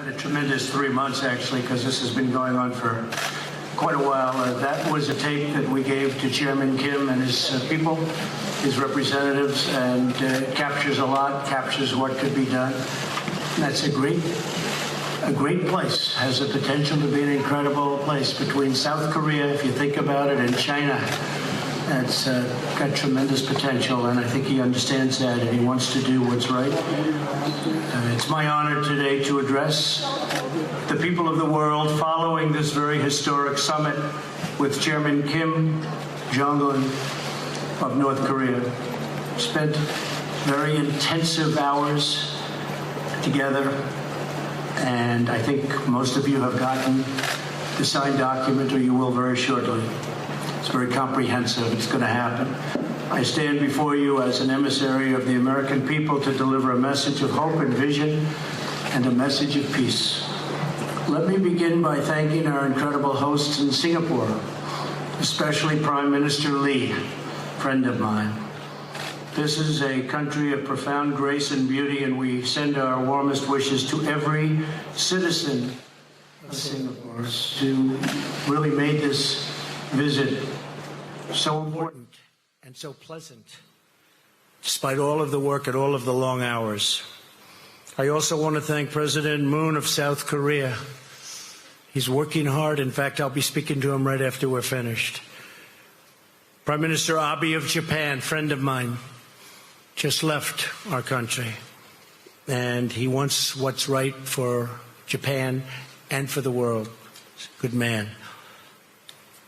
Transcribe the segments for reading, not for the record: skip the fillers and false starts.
A tremendous 3 months, actually, because this has been going on for quite a while. That was a tape that we gave to Chairman Kim and his people, his representatives, and it captures a lot, captures what could be done. And that's a great place, has the potential to be an incredible place between South Korea, if you think about it, and China. It's got tremendous potential, and I think he understands that, and he wants to do what's right. It's my honor today to address the people of the world following this very historic summit with Chairman Kim Jong Un of North Korea. Spent very intensive hours together, and I think most of you have gotten the signed document, or you will very shortly. It's very comprehensive. It's going to happen. I stand before you as an emissary of the American people to deliver a message of hope and vision and a message of peace. Let me begin by thanking our incredible hosts in Singapore, especially Prime Minister Lee, friend of mine. This is a country of profound grace and beauty, and we send our warmest wishes to every citizen of Singapore who really made this visit so important and so pleasant, despite all of the work and all of the long hours. I also want to thank President Moon of South Korea. He's working hard. In fact, I'll be speaking to him right after we're finished. Prime Minister Abe of Japan, friend of mine, just left our country, and he wants what's right for Japan and for the world. He's a good man.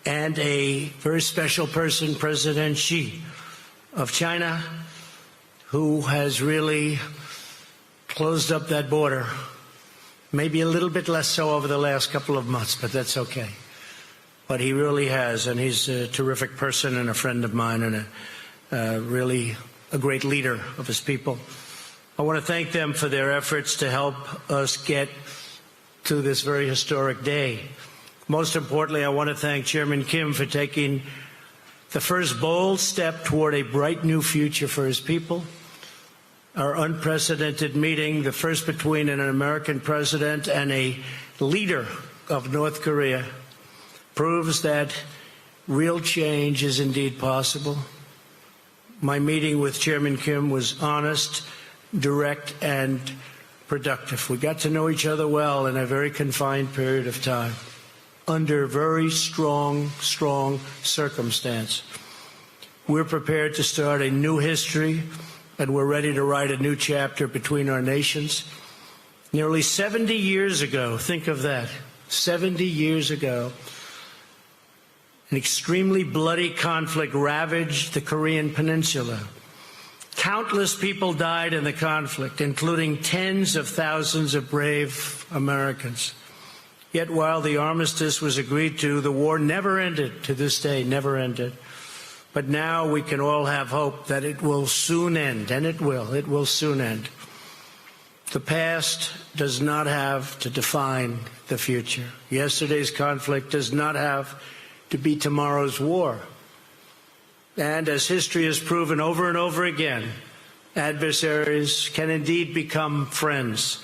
And a very special person, President Xi of China, who has really closed up that border. Maybe a little bit less so over the last couple of months, but that's okay. But he really has, and he's a terrific person and a friend of mine, and really a great leader of his people. I want to thank them for their efforts to help us get to this very historic day. Most importantly, I want to thank Chairman Kim for taking the first bold step toward a bright new future for his people. Our unprecedented meeting, the first between an American president and a leader of North Korea, proves that real change is indeed possible. My meeting with Chairman Kim was honest, direct, and productive. We got to know each other well in a very confined period of time, under very strong circumstance. We're prepared to start a new history, and we're ready to write a new chapter between our nations. Nearly 70 years ago, think of that, 70 years ago, an extremely bloody conflict ravaged the Korean Peninsula. Countless people died in the conflict, including tens of thousands of brave Americans. Yet while the armistice was agreed to, the war never ended, to this day, never ended. But now we can all have hope that it will soon end, and it will soon end. The past does not have to define the future. Yesterday's conflict does not have to be tomorrow's war. And as history has proven over and over again, adversaries can indeed become friends.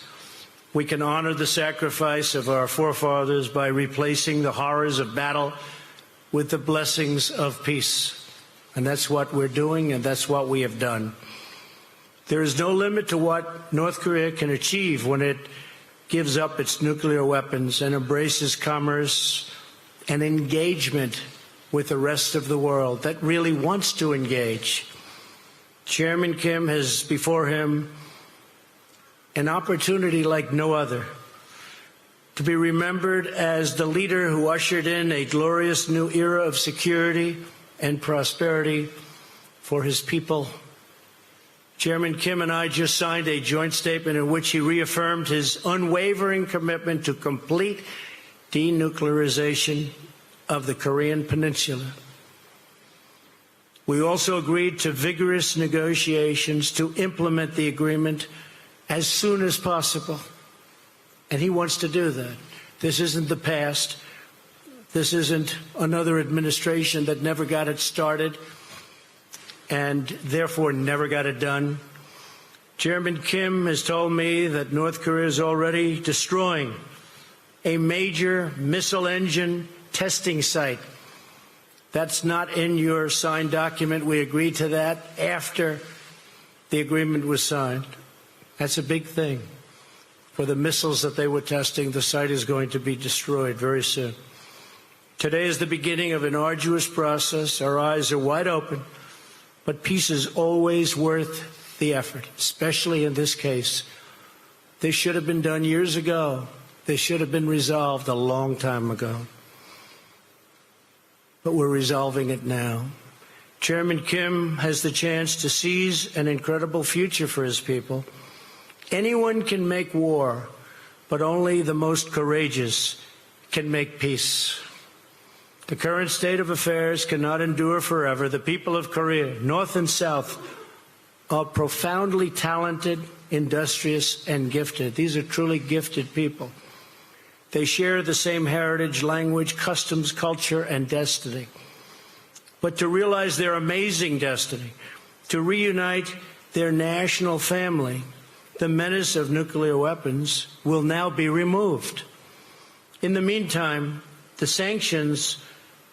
We can honor the sacrifice of our forefathers by replacing the horrors of battle with the blessings of peace. And that's what we're doing, and that's what we have done. There is no limit to what North Korea can achieve when it gives up its nuclear weapons and embraces commerce and engagement with the rest of the world that really wants to engage. Chairman Kim has before him an opportunity like no other to be remembered as the leader who ushered in a glorious new era of security and prosperity for his people. Chairman Kim and I just signed a joint statement in which he reaffirmed his unwavering commitment to complete denuclearization of the Korean Peninsula. We also agreed to vigorous negotiations to implement the agreement as soon as possible. And he wants to do that. This isn't the past. This isn't another administration that never got it started and therefore never got it done. Chairman Kim has told me that North Korea is already destroying a major missile engine testing site. That's not in your signed document. We agreed to that after the agreement was signed. That's a big thing. For the missiles that they were testing, the site is going to be destroyed very soon. Today is the beginning of an arduous process. Our eyes are wide open, but peace is always worth the effort, especially in this case. This should have been done years ago. This should have been resolved a long time ago. But we're resolving it now. Chairman Kim has the chance to seize an incredible future for his people. Anyone can make war, but only the most courageous can make peace. The current state of affairs cannot endure forever. The people of Korea, North and South, are profoundly talented, industrious, and gifted. These are truly gifted people. They share the same heritage, language, customs, culture, and destiny. But to realize their amazing destiny, to reunite their national family, the menace of nuclear weapons will now be removed. In the meantime, the sanctions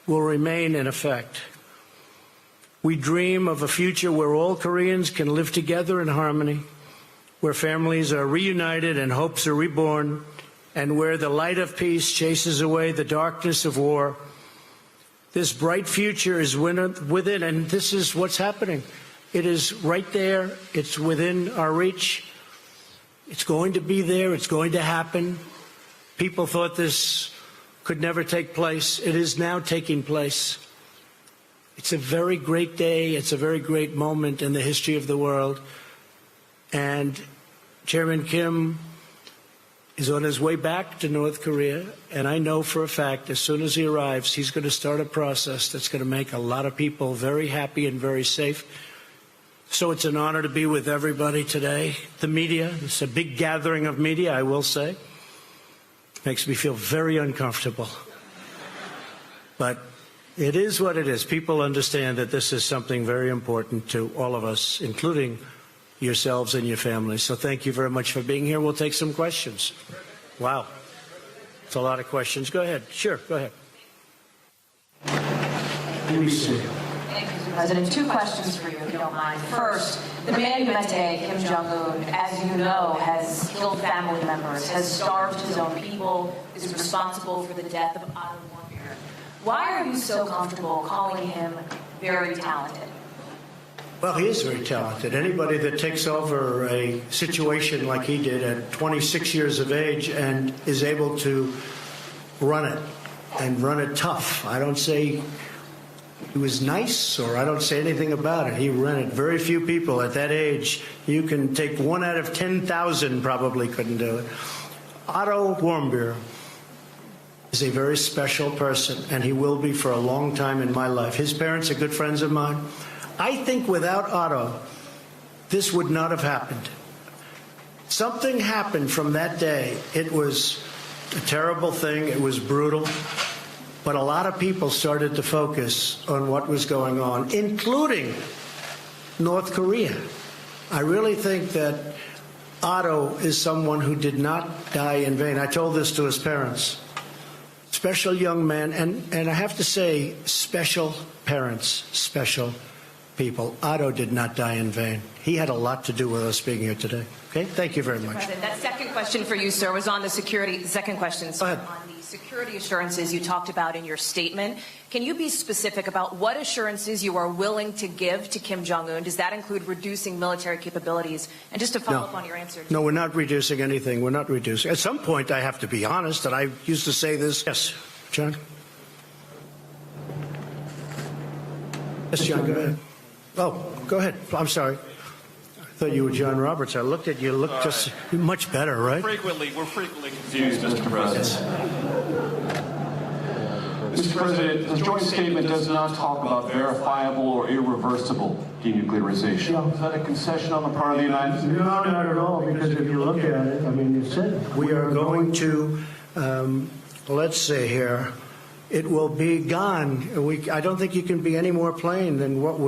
will remain in effect. We dream of a future where all Koreans can live together in harmony, where families are reunited and hopes are reborn, and where the light of peace chases away the darkness of war. This bright future is within, and this is what's happening. It is right there. It's within our reach. It's going to be there. It's going to happen. People thought this could never take place. It is now taking place. It's a very great day. It's a very great moment in the history of the world. And Chairman Kim is on his way back to North Korea. And I know for a fact, as soon as he arrives, he's going to start a process that's going to make a lot of people very happy and very safe. So it's an honor to be with everybody today. The media, it's a big gathering of media, I will say. Makes me feel very uncomfortable. But it is what it is. People understand that this is something very important to all of us, including yourselves and your families. So thank you very much for being here. We'll take some questions. Wow. It's a lot of questions. Go ahead. Sure, go ahead. Thank you, Mr. President. Two questions for you, if you don't mind. First, the man you met today, Kim Jong Un, as you know, has killed family members, has starved his own people, is responsible for the death of Otto Warmbier. Why are you so comfortable calling him very talented? Well, he is very talented. Anybody that takes over a situation like he did at 26 years of age and is able to run it and run it tough. I don't say he was nice, or I don't say anything about it. He ran it. Very few people at that age, you can take 1 out of 10,000 probably couldn't do it. Otto Warmbier is a very special person, and he will be for a long time in my life. His parents are good friends of mine. I think without Otto, this would not have happened. Something happened from that day. It was a terrible thing. It was brutal. But a lot of people started to focus on what was going on, including North Korea. I really think that Otto is someone who did not die in vain. I told this to his parents. Special young man, and I have to say, special parents, special people. Otto did not die in vain. He had a lot to do with us being here today. Okay? Thank you very much. President, that second question for you, sir, was on the security. Second question, sir, on the security assurances you talked about in your statement. Can you be specific about what assurances you are willing to give to Kim Jong Un? Does that include reducing military capabilities? And just to follow up on your answer. No, we're not reducing anything. We're not reducing. At some point, I have to be honest, and I used to say this. Yes, John? Yes, John, go ahead. Oh, go ahead. I'm sorry. I thought you were John Roberts. I looked at you. Looked just much better, right? We're frequently confused, Mr. President. Mr. President, the joint statement does not talk about verifiable or irreversible denuclearization. No. Is that a concession on the part of the United States? No, not at all, because if you look at it, I mean, you said we are going to, let's see here, it will be gone. I don't think you can be any more plain than what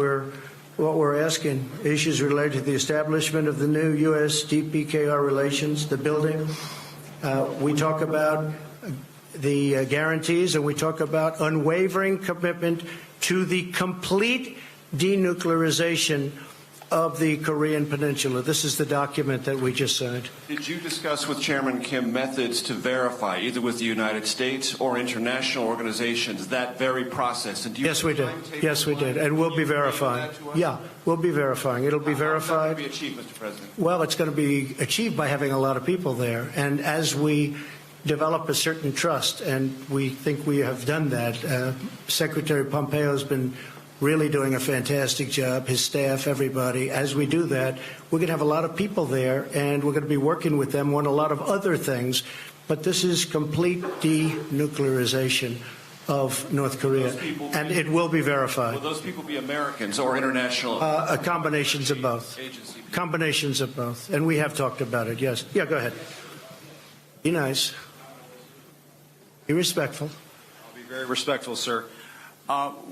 what we're asking. Issues related to the establishment of the new U.S.-DPKR relations, the building. We talk about the guarantees, and we talk about unwavering commitment to the complete denuclearization of the Korean Peninsula. This is the document that we just signed. Did you discuss with Chairman Kim methods to verify, either with the United States or international organizations, that very process? And do you Yes, we did. Yes, we did. And we'll be verifying. Yeah, we'll be verifying. It'll be verified. How is that going to be achieved, Mr. President? Well, it's going to be achieved by having a lot of people there. And as we develop a certain trust, and we think we have done that, Secretary Pompeo has been really doing a fantastic job, his staff, everybody. As we do that, we're going to have a lot of people there, and we're going to be working with them on a lot of other things. But this is complete denuclearization of North Korea, and it will be verified. Will those people be Americans or international? Combinations of both. Combinations of both. And we have talked about it, yes. Yeah, go ahead. Be nice. Be respectful. I'll be very respectful, sir.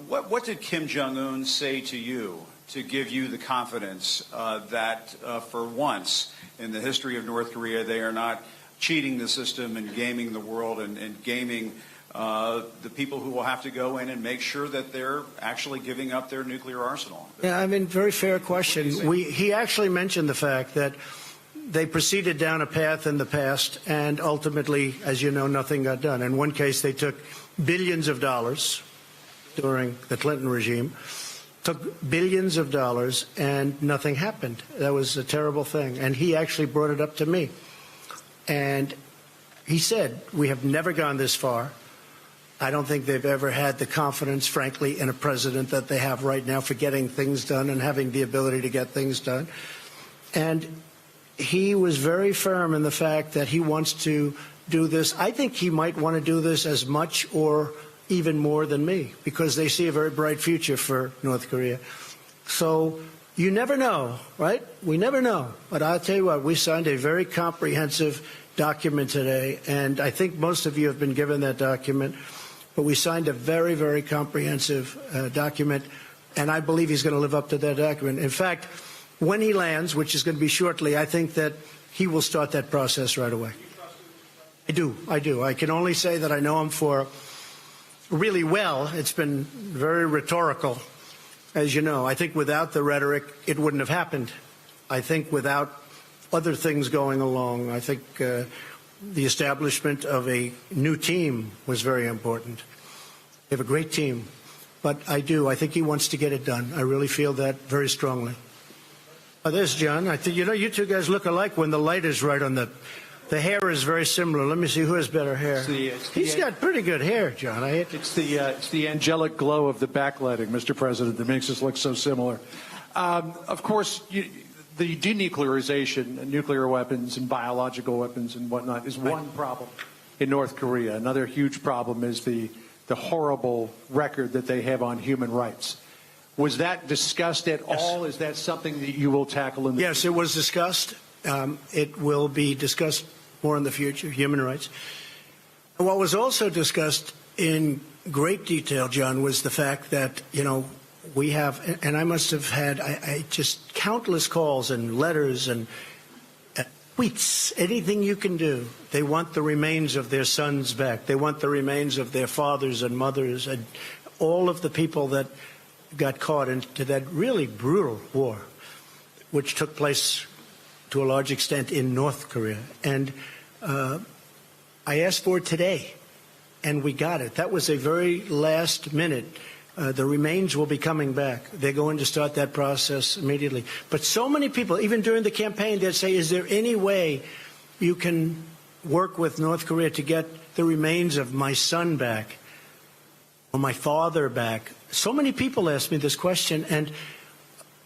What did Kim Jong Un say to you to give you the confidence that for once in the history of North Korea, they are not cheating the system and gaming the world and gaming the people who will have to go in and make sure that they're actually giving up their nuclear arsenal? Yeah, I mean, very fair question. He actually mentioned the fact that they proceeded down a path in the past, and ultimately, as you know, nothing got done. In one case, they took billions of dollars during the Clinton regime, took billions of dollars, and nothing happened. That was a terrible thing. And he actually brought it up to me. And he said, we have never gone this far. I don't think they've ever had the confidence, frankly, in a president that they have right now for getting things done and having the ability to get things done. And he was very firm in the fact that he wants to do this. I think he might want to do this as much or even more than me, because they see a very bright future for North Korea. So you never know, right? We never know. But I'll tell you what, we signed a very comprehensive document today, and I think most of you have been given that document. But we signed a very, very comprehensive document, and I believe he's going to live up to that document. In fact, when he lands, which is going to be shortly, I think that he will start that process right away. I do. I can only say that I know him for really well. It's been very rhetorical, as you know. I think without the rhetoric, it wouldn't have happened. I think without other things going along, I think the establishment of a new team was very important. They have a great team. But I think he wants to get it done. I really feel that very strongly. There's John. I think, you two guys look alike when the light is right on the hair is very similar. Let me see who has better hair. He's got pretty good hair, John. It's the angelic glow of the backlighting, Mr. President, that makes us look so similar. Of course, the denuclearization of nuclear weapons and biological weapons and whatnot is one problem in North Korea. Another huge problem is the horrible record that they have on human rights. Was that discussed at all? Is that something that you will tackle in the future? Yes, it was discussed. It will be discussed more in the future, human rights. And what was also discussed in great detail, John, was the fact that, we have, and I must have had just countless calls and letters and tweets, anything you can do. They want the remains of their sons back. They want the remains of their fathers and mothers and all of the people that got caught into that really brutal war, which took place to a large extent in North Korea. And I asked for it today, and we got it. That was a very last minute. The remains will be coming back. They're going to start that process immediately. But so many people, even during the campaign, they'd say, is there any way you can work with North Korea to get the remains of my son back or my father back? So many people asked me this question, and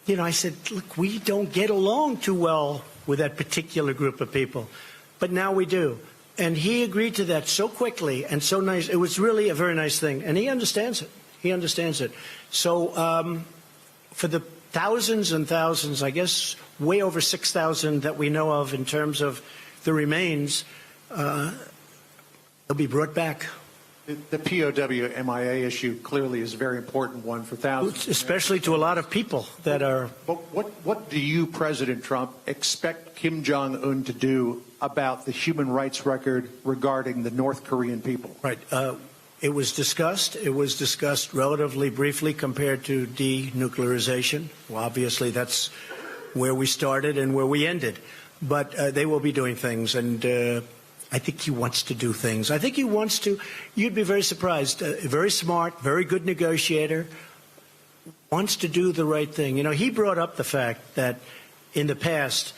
I said, look, we don't get along too well with that particular group of people, but now we do. And he agreed to that so quickly and so nice. It was really a very nice thing, and he understands it. He understands it. So for the thousands and thousands, I guess way over 6,000 that we know of in terms of the remains, they'll be brought back. The POW MIA issue clearly is a very important one for thousands. Especially to a lot of people that are. But what do you, President Trump, expect Kim Jong Un to do about the human rights record regarding the North Korean people? Right. It was discussed. It was discussed relatively briefly compared to denuclearization. Well, obviously, that's where we started and where we ended. But they will be doing things, and I think he wants to do things. I think he wants to. You'd be very surprised. Very smart, very good negotiator, wants to do the right thing. You know, he brought up the fact that in the past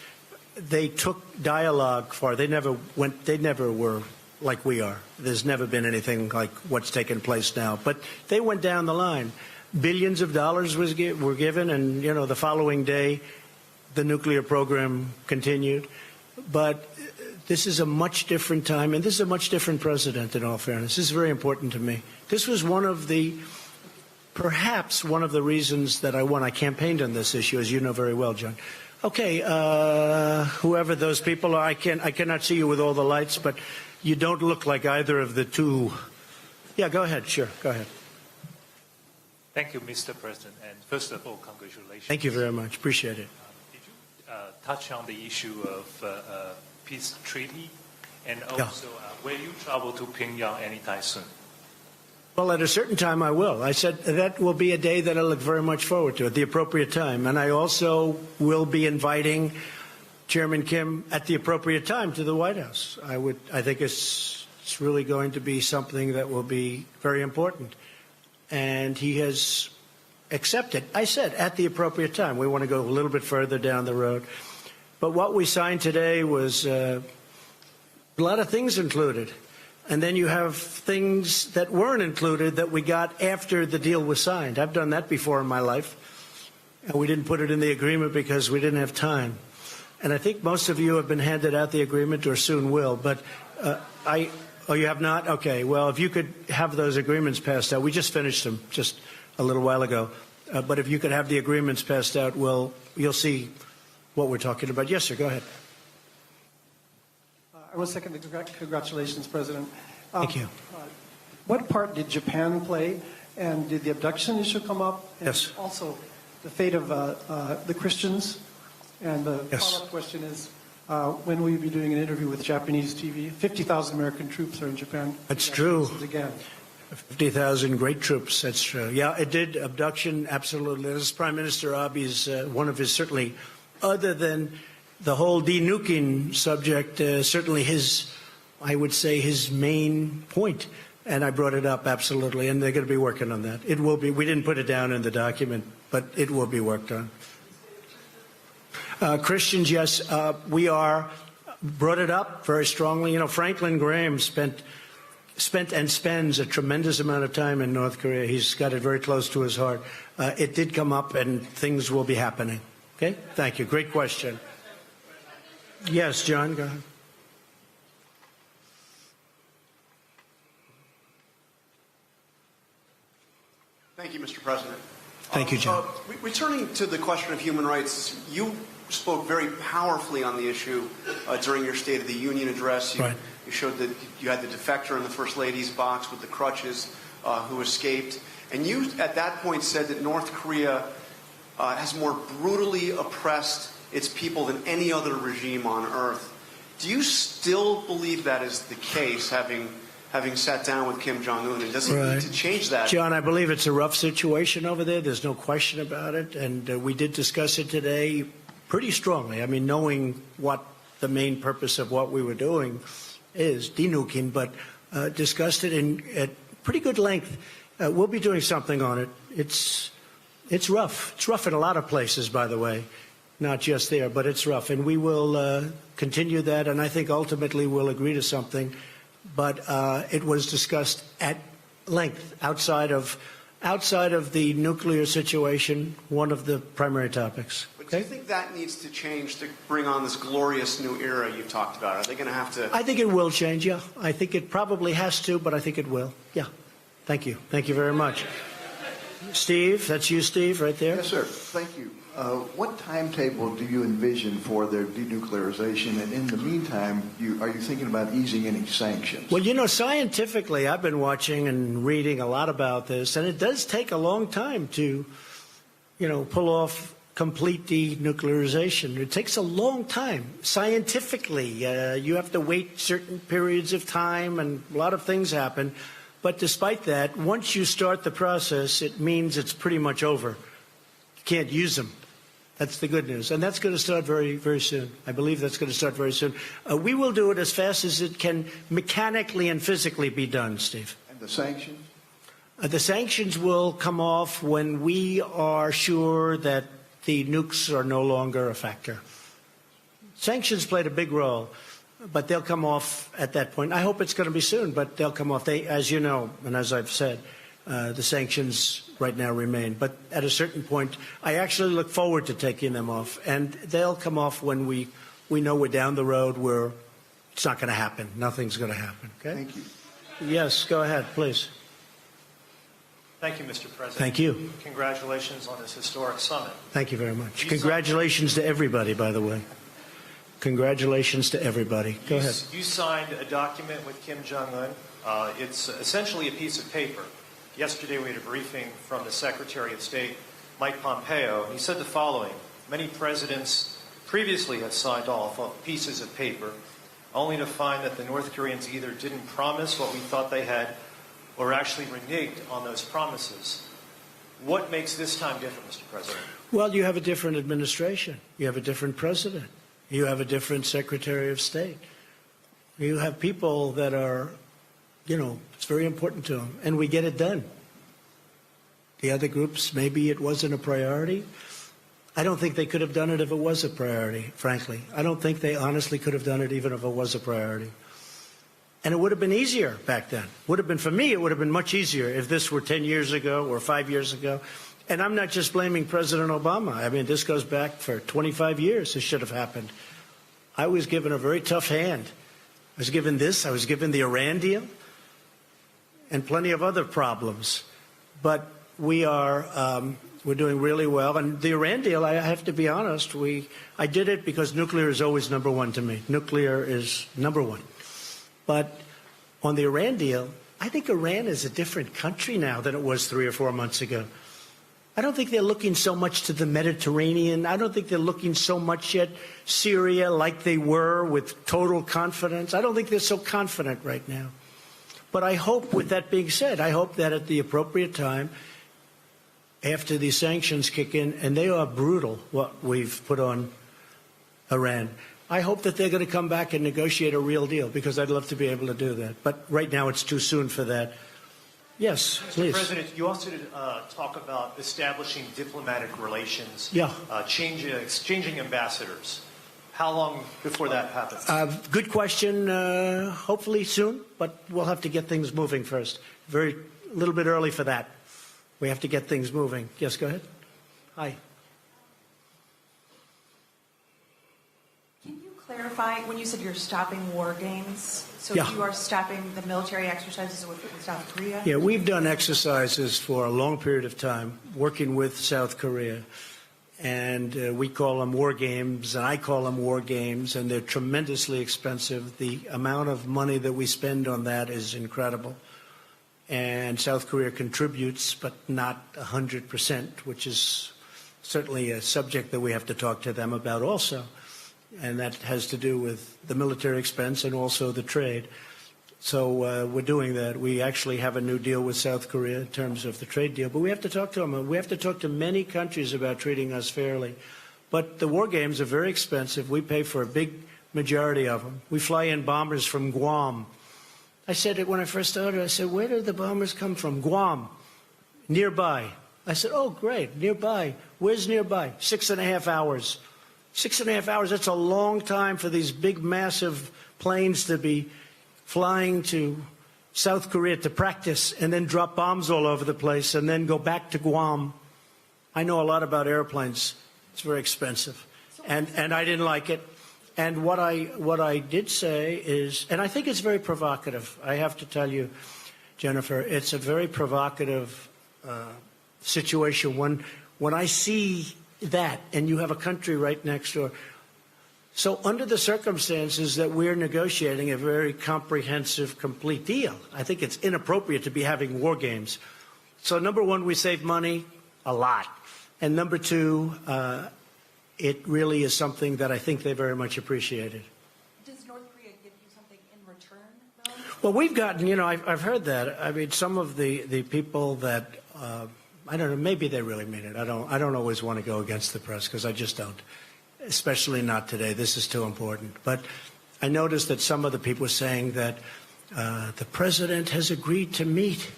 they took dialogue far. They never were like we are. There's never been anything like what's taken place now. But they went down the line. Billions of dollars were given, and you know, the following day, the nuclear program continued. But this is a much different time, and this is a much different president, in all fairness. This is very important to me. This was perhaps one of the reasons that I won. I campaigned on this issue, as you know very well, John. Okay, whoever those people are, I cannot see you with all the lights, but you don't look like either of the two. Yeah, go ahead. Sure, go ahead. Thank you, Mr. President. And first of all, congratulations. Thank you very much. Appreciate it. Did you touch on the issue of peace treaty, and also will you travel to Pyongyang anytime soon? Well, at a certain time I will. I said that will be a day that I look very much forward to at the appropriate time. And I also will be inviting Chairman Kim at the appropriate time to the White House. I think it's really going to be something that will be very important. And he has accepted. I said at the appropriate time. We want to go a little bit further down the road. But what we signed today was a lot of things included. And then you have things that weren't included that we got after the deal was signed. I've done that before in my life. And we didn't put it in the agreement because we didn't have time. And I think most of you have been handed out the agreement or soon will. But oh, you have not? Okay. Well, if you could have those agreements passed out. We just finished them just a little while ago. But if you could have the agreements passed out, you'll see what we're talking about. Yes, sir. Go ahead. I will second the congratulations, President. Thank you. What part did Japan play, and did the abduction issue come up? And yes. Also, the fate of the Christians. And the follow-up question is, when will you be doing an interview with Japanese TV? 50,000 American troops are in Japan. That's true. Again. 50,000 great troops. That's true. Yeah, it did. Abduction, absolutely. This is Prime Minister Abe's, one of his, certainly, other than the whole denuking subject, certainly I would say his main point. And I brought it up, absolutely. And they're going to be working on that. It will be. We didn't put it down in the document, but it will be worked on. Christians, yes, we brought it up very strongly. You know, Franklin Graham spent and spends a tremendous amount of time in North Korea. He's got it very close to his heart. It did come up, and things will be happening. Okay? Thank you. Great question. Yes, John, go ahead. Thank you, Mr. President. Thank you, John. Returning to the question of human rights, you spoke very powerfully on the issue during your State of the Union address. You showed that you had the defector in the First Lady's box with the crutches who escaped. And you, at that point, said that North Korea has more brutally oppressed its people than any other regime on earth. Do you still believe that is the case, having sat down with Kim Jong Un? And does it need to change that? John, I believe it's a rough situation over there. There's no question about it. And we did discuss it today pretty strongly. I mean, knowing what the main purpose of what we were doing is, denuking, but discussed it at pretty good length. We'll be doing something on it. It's rough. It's rough in a lot of places, by the way. Not just there, but it's rough. And we will continue that, and I think ultimately we'll agree to something. But it was discussed at length outside of the nuclear situation, one of the primary topics. But do you think that needs to change to bring on this glorious new era you've talked about? Are they going to have to? I think it will change, yeah. I think it probably has to, but I think it will. Yeah. Thank you. Thank you very much. Steve, that's you, Steve, right there. Yes, sir. Thank you. What timetable do you envision for their denuclearization? And in the meantime, are you thinking about easing any sanctions? Well, you know, scientifically, I've been watching and reading a lot about this, and it does take a long time to, you know, pull off complete denuclearization. It takes a long time. Scientifically, you have to wait certain periods of time, and a lot of things happen. But despite that, once you start the process, it means it's pretty much over. You can't use them. That's the good news. And that's going to start very, very soon. I believe that's going to start very soon. We will do it as fast as it can mechanically and physically be done, Steve. And the sanctions? The sanctions will come off when we are sure that the nukes are no longer a factor. Sanctions played a big role, but they'll come off at that point. I hope it's going to be soon, but they'll come off. They, as you know, and as I've said, the sanctions right now remain. But at a certain point, I actually look forward to taking them off. And they'll come off when we know we're down the road where it's not going to happen. Nothing's going to happen. Okay? Thank you. Yes, go ahead, please. Thank you, Mr. President. Thank you. Congratulations on this historic summit. Thank you very much. Congratulations to everybody, by the way. Congratulations to everybody. Go ahead. You signed a document with Kim Jong Un. It's essentially a piece of paper. Yesterday we had a briefing from the Secretary of State, Mike Pompeo, and he said the following: many presidents previously have signed off on pieces of paper, only to find that the North Koreans either didn't promise what we thought they had or actually reneged on those promises. What makes this time different, Mr. President? Well, you have a different administration. You have a different president. You have a different Secretary of State. You have people that are, you know, it's very important to them, and we get it done. The other groups, maybe it wasn't a priority. I don't think they could have done it if it was a priority, frankly. I don't think they honestly could have done it even if it was a priority. And it would have been easier back then. Would have been, for me, it would have been much easier if this were 10 years ago or 5 years ago. And I'm not just blaming President Obama. I mean, this goes back for 25 years. This should have happened. I was given a very tough hand. I was given this. I was given the Iran deal and plenty of other problems. But we're doing really well. And the Iran deal, I have to be honest, I did it because nuclear is always number one to me. Nuclear is number one. But on the Iran deal, I think Iran is a different country now than it was 3 or 4 months ago. I don't think they're looking so much to the Mediterranean. I don't think they're looking so much at Syria like they were with total confidence. I don't think they're so confident right now. But I hope, with that being said, I hope that at the appropriate time, after these sanctions kick in, and they are brutal, what we've put on Iran, I hope that they're going to come back and negotiate a real deal, because I'd love to be able to do that. But right now it's too soon for that. Yes, please. Mr. President, you also talk about establishing diplomatic relations, exchanging ambassadors. How long before that happens? Good question. Hopefully soon, but we'll have to get things moving first. A little bit early for that. We have to get things moving. Yes, go ahead. Hi. Clarify when you said you're stopping war games, so you are stopping the military exercises with South Korea? Yeah, we've done exercises for a long period of time working with South Korea, and we call them war games, and I call them war games, and they're tremendously expensive. The amount of money that we spend on that is incredible, and South Korea contributes, but not 100%, which is certainly a subject that we have to talk to them about also. And that has to do with the military expense and also the trade. So we're doing that. We actually have a new deal with South Korea in terms of the trade deal. But we have to talk to them. We have to talk to many countries about treating us fairly. But the war games are very expensive. We pay for a big majority of them. We fly in bombers from Guam. I said it when I first started. I said, where do the bombers come from? Guam, nearby. I said, oh, great, nearby. Where's nearby? 6.5 hours. 6.5 hours, that's a long time for these big, massive planes to be flying to South Korea to practice and then drop bombs all over the place and then go back to Guam. I know a lot about airplanes. It's very expensive. And I didn't like it. And what I did say is, and I think it's very provocative. I have to tell you, Jennifer, it's a very provocative situation. When I see that, and you have a country right next door. So under the circumstances that we're negotiating a very comprehensive, complete deal, I think it's inappropriate to be having war games. So number one, we save money a lot. And number two, it really is something that I think they very much appreciated. Does North Korea give you something in return, though? Well, we've gotten, I've heard that. I mean, some of the people that, I don't know, maybe they really mean it. I don't always want to go against the press because I just don't, especially not today. This is too important. But I noticed that some of the people were saying that the president has agreed to meet.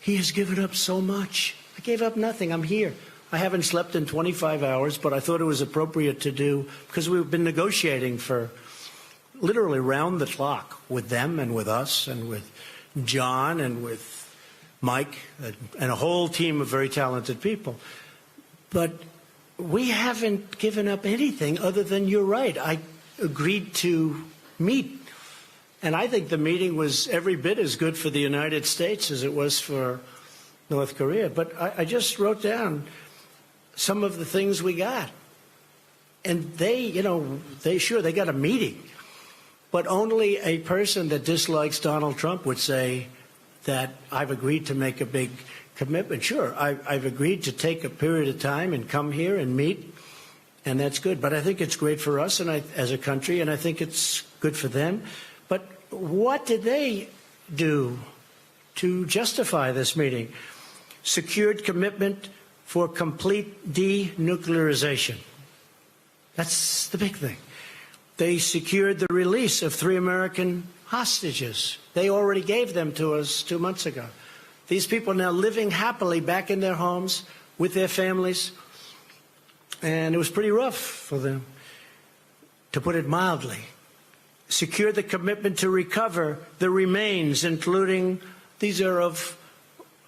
He has given up so much. I gave up nothing. I'm here. I haven't slept in 25 hours, but I thought it was appropriate to do because we've been negotiating for literally round the clock with them and with us and with John and with Mike and a whole team of very talented people. But we haven't given up anything other than, you're right, I agreed to meet. And I think the meeting was every bit as good for the United States as it was for North Korea. But I just wrote down some of the things we got. And they got a meeting. But only a person that dislikes Donald Trump would say that I've agreed to make a big commitment. Sure, I've agreed to take a period of time and come here and meet, and that's good. But I think it's great for us and as a country, and I think it's good for them. But what did they do to justify this meeting? Secured commitment for complete denuclearization. That's the big thing. They secured the release of 3 American hostages. They already gave them to us 2 months ago. These people are now living happily back in their homes with their families. And it was pretty rough for them, to put it mildly. Secure the commitment to recover the remains, including, these are of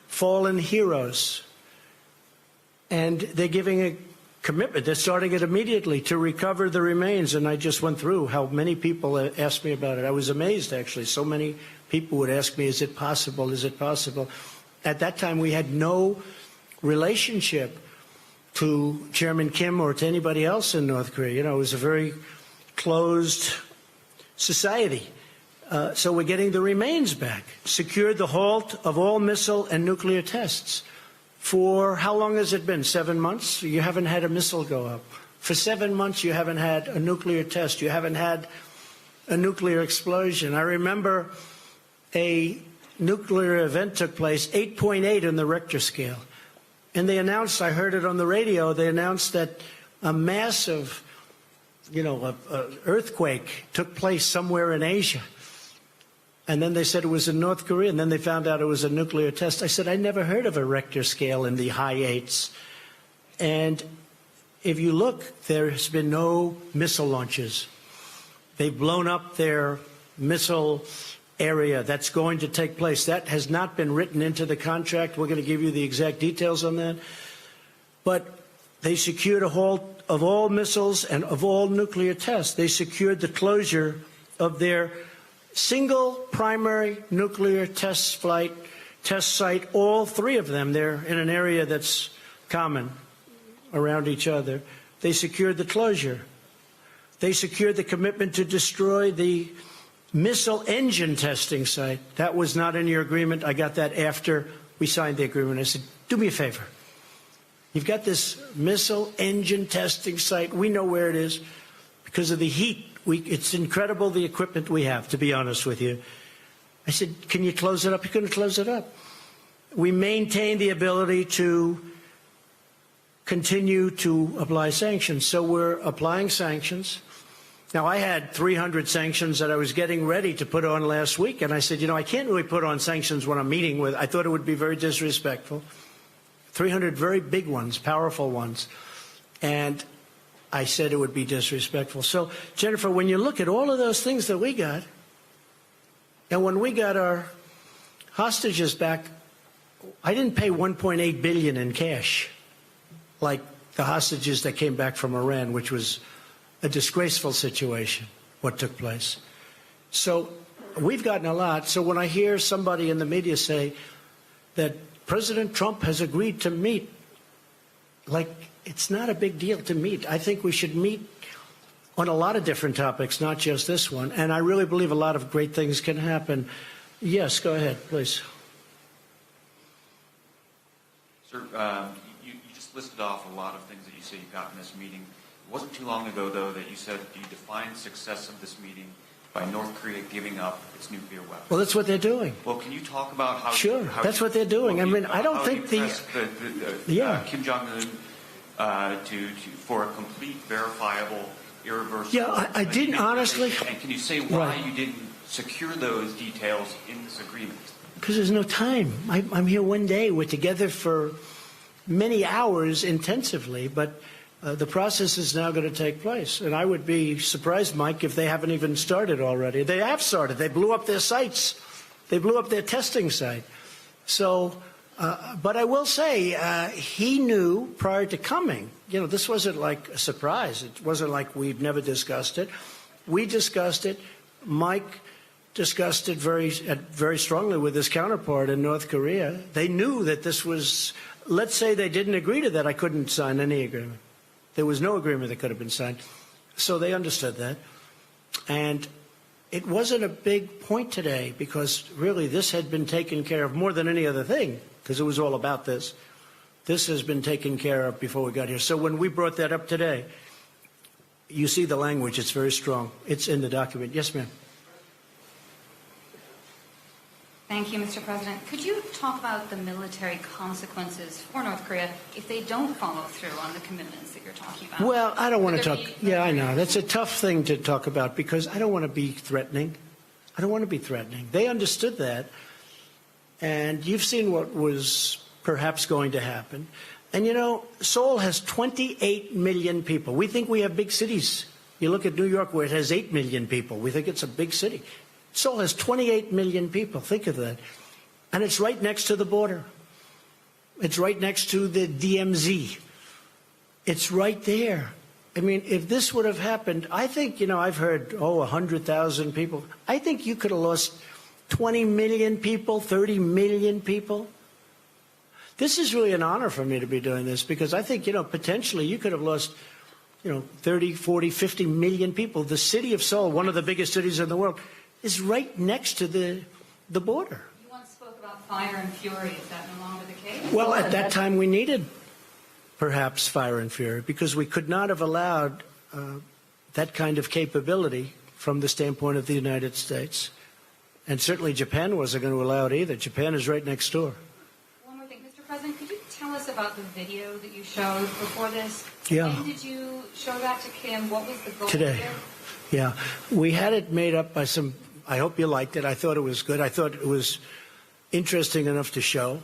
fallen heroes. And they're giving a commitment. They're starting it immediately to recover the remains. And I just went through how many people asked me about it. I was amazed, actually. So many people would ask me, is it possible? Is it possible? At that time, we had no relationship to Chairman Kim or to anybody else in North Korea. It was a very closed society. So we're getting the remains back. Secured the halt of all missile and nuclear tests. For how long has it been? 7 months? You haven't had a missile go up. For 7 months, you haven't had a nuclear test. You haven't had a nuclear explosion. I remember a nuclear event took place, 8.8 on the Richter scale. And they announced, I heard it on the radio, they announced that a massive, earthquake took place somewhere in Asia. And then they said it was in North Korea, and then they found out it was a nuclear test. I said, I never heard of a Richter scale in the high 8s. And if you look, there's been no missile launches. They've blown up their missile area. That's going to take place. That has not been written into the contract. We're going to give you the exact details on that. But they secured a halt of all missiles and of all nuclear tests. They secured the closure of their single primary nuclear test site, all 3 of them. They're in an area that's common around each other. They secured the closure. They secured the commitment to destroy the missile engine testing site. That was not in your agreement. I got that after we signed the agreement. I said, do me a favor. You've got this missile engine testing site. We know where it is because of the heat. It's incredible the equipment we have, to be honest with you. I said, can you close it up? You're going to close it up. We maintain the ability to continue to apply sanctions. So we're applying sanctions. Now, I had 300 sanctions that I was getting ready to put on last week. And I said, I can't really put on sanctions when I'm meeting with. I thought it would be very disrespectful. 300 very big ones, powerful ones. And I said it would be disrespectful. So, Jennifer, when you look at all of those things that we got, and when we got our hostages back, I didn't pay $1.8 billion in cash, like the hostages that came back from Iran, which was a disgraceful situation, what took place. So we've gotten a lot. So when I hear somebody in the media say that President Trump has agreed to meet, like it's not a big deal to meet. I think we should meet on a lot of different topics, not just this one. And I really believe a lot of great things can happen. Yes, go ahead, please. Sir, you just listed off a lot of things that you say you got in this meeting. It wasn't too long ago, though, that you said you defined success of this meeting by North Korea giving up its nuclear weapons. Well, that's what they're doing. Well, can you talk about how? Sure, that's what they're doing. Well, I mean, I don't think Kim Jong Un for a complete, verifiable, irreversible. Yeah, I didn't honestly. And can you say why you didn't secure those details in this agreement? Because there's no time. I'm here one day. We're together for many hours intensively, but the process is now going to take place. And I would be surprised, Mike, if they haven't even started already. They have started. They blew up their sites. They blew up their testing site. So, but I will say, he knew prior to coming. You know, this wasn't like a surprise. It wasn't like we'd never discussed it. We discussed it. Mike discussed it very strongly with his counterpart in North Korea. They knew that this was, let's say they didn't agree to that, I couldn't sign any agreement. There was no agreement that could have been signed. So they understood that. And it wasn't a big point today because really this had been taken care of more than any other thing because it was all about this. This has been taken care of before we got here. So when we brought that up today, you see the language. It's very strong. It's in the document. Yes, ma'am. Thank you, Mr. President. Could you talk about the military consequences for North Korea if they don't follow through on the commitments that you're talking about? Well, I don't want to talk. Yeah, I know. That's a tough thing to talk about because I don't want to be threatening. I don't want to be threatening. They understood that. And you've seen what was perhaps going to happen. And, you know, Seoul has 28 million people. We think we have big cities. You look at New York where it has 8 million people. We think it's a big city. Seoul has 28 million people. Think of that. And it's right next to the border. It's right next to the DMZ. It's right there. I mean, if this would have happened, I think, you know, I've heard, 100,000 people. I think you could have lost 20 million people, 30 million people. This is really an honor for me to be doing this because I think, you know, potentially you could have lost, 30, 40, 50 million people. The city of Seoul, one of the biggest cities in the world, is right next to the border. You once spoke about fire and fury. Is that no longer the case? Well, at that time we needed perhaps fire and fury because we could not have allowed that kind of capability from the standpoint of the United States. And certainly Japan wasn't going to allow it either. Japan is right next door. One more thing. Mr. President, could you tell us about the video that you showed before this? Yeah. When did you show that to Kim? What was the goal Today. here? Yeah. We had it made up by some, I hope you liked it. I thought it was good. I thought it was interesting enough to show.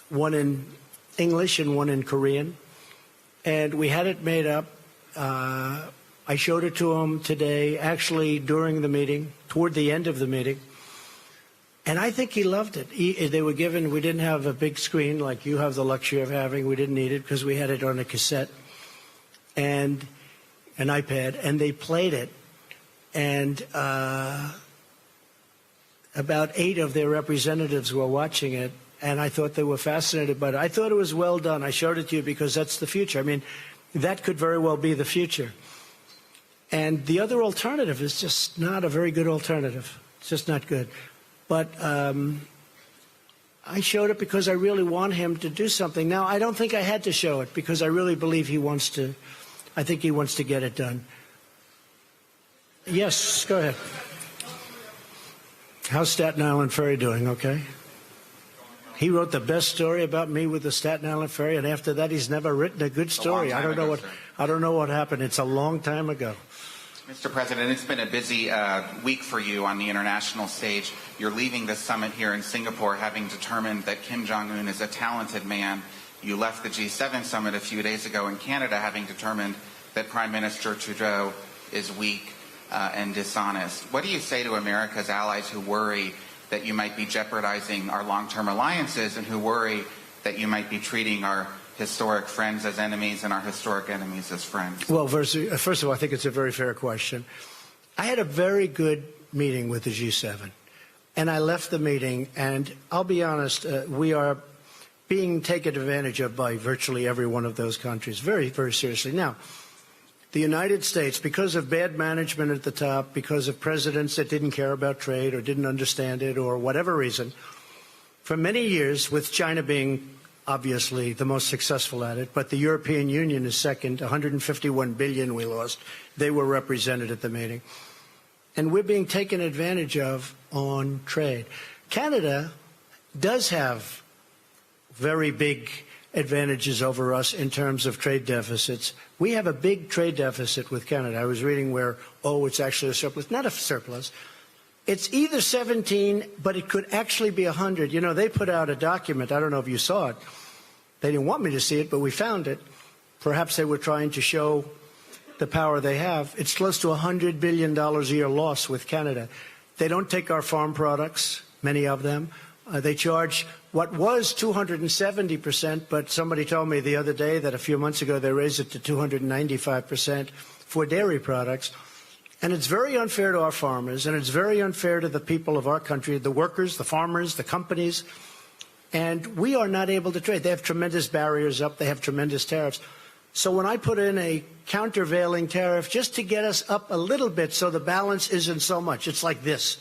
One in English and one in Korean. And we had it made up. I showed it to him today, actually during the meeting, toward the end of the meeting. And I think he loved it. They were given, we didn't have a big screen like you have the luxury of having. We didn't need it because we had it on a cassette and an iPad, and they played it. And about 8 of their representatives were watching it, and I thought they were fascinated by it. I thought it was well done. I showed it to you because that's the future. I mean, that could very well be the future. And the other alternative is just not a very good alternative. It's just not good. But I showed it because I really want him to do something. Now, I don't think I had to show it because I really believe he wants to. I think he wants to get it done. Yes, go ahead. How's Staten Island Ferry doing? Okay. He wrote the best story about me with the Staten Island Ferry, and after that, he's never written a good story. I don't know what happened. It's a long time ago. Mr. President, it's been a busy week for you on the international stage. You're leaving this summit here in Singapore having determined that Kim Jong Un is a talented man. You left the G7 summit a few days ago in Canada having determined that Prime Minister Trudeau is weak and dishonest. What do you say to America's allies who worry that you might be jeopardizing our long-term alliances and who worry that you might be treating our historic friends as enemies and our historic enemies as friends? Well, first of all, I think it's a very fair question. I had a very good meeting with the G7, and I left the meeting, and I'll be honest, we are being taken advantage of by virtually every one of those countries, very, very seriously. Now, the United States, because of bad management at the top, because of presidents that didn't care about trade or didn't understand it or whatever reason, for many years, with China being obviously the most successful at it, but the European Union is second, 151 billion we lost. They were represented at the meeting. And we're being taken advantage of on trade. Canada does have very big advantages over us in terms of trade deficits. We have a big trade deficit with Canada. I was reading where, it's actually a surplus. Not a surplus. It's either 17, but it could actually be 100. You know, they put out a document. I don't know if you saw it. They didn't want me to see it, but we found it. Perhaps they were trying to show the power they have. It's close to $100 billion a year loss with Canada. They don't take our farm products, many of them. They charge what was 270%, but somebody told me the other day that a few months ago they raised it to 295% for dairy products. And it's very unfair to our farmers, and it's very unfair to the people of our country, the workers, the farmers, the companies. And we are not able to trade. They have tremendous barriers up. They have tremendous tariffs. So when I put in a countervailing tariff just to get us up a little bit so the balance isn't so much, it's like this.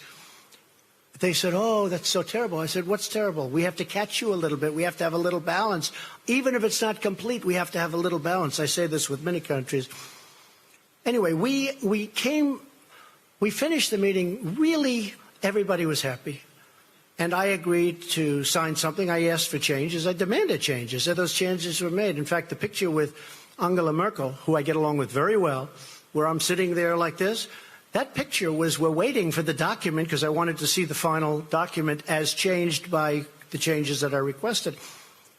They said, oh, that's so terrible. I said, what's terrible? We have to catch you a little bit. We have to have a little balance. Even if it's not complete, we have to have a little balance. I say this with many countries. Anyway, we finished the meeting. Really, everybody was happy. And I agreed to sign something. I asked for changes. I demanded changes. And those changes were made. In fact, the picture with Angela Merkel, who I get along with very well, where I'm sitting there like this, that picture was, we're waiting for the document because I wanted to see the final document as changed by the changes that I requested.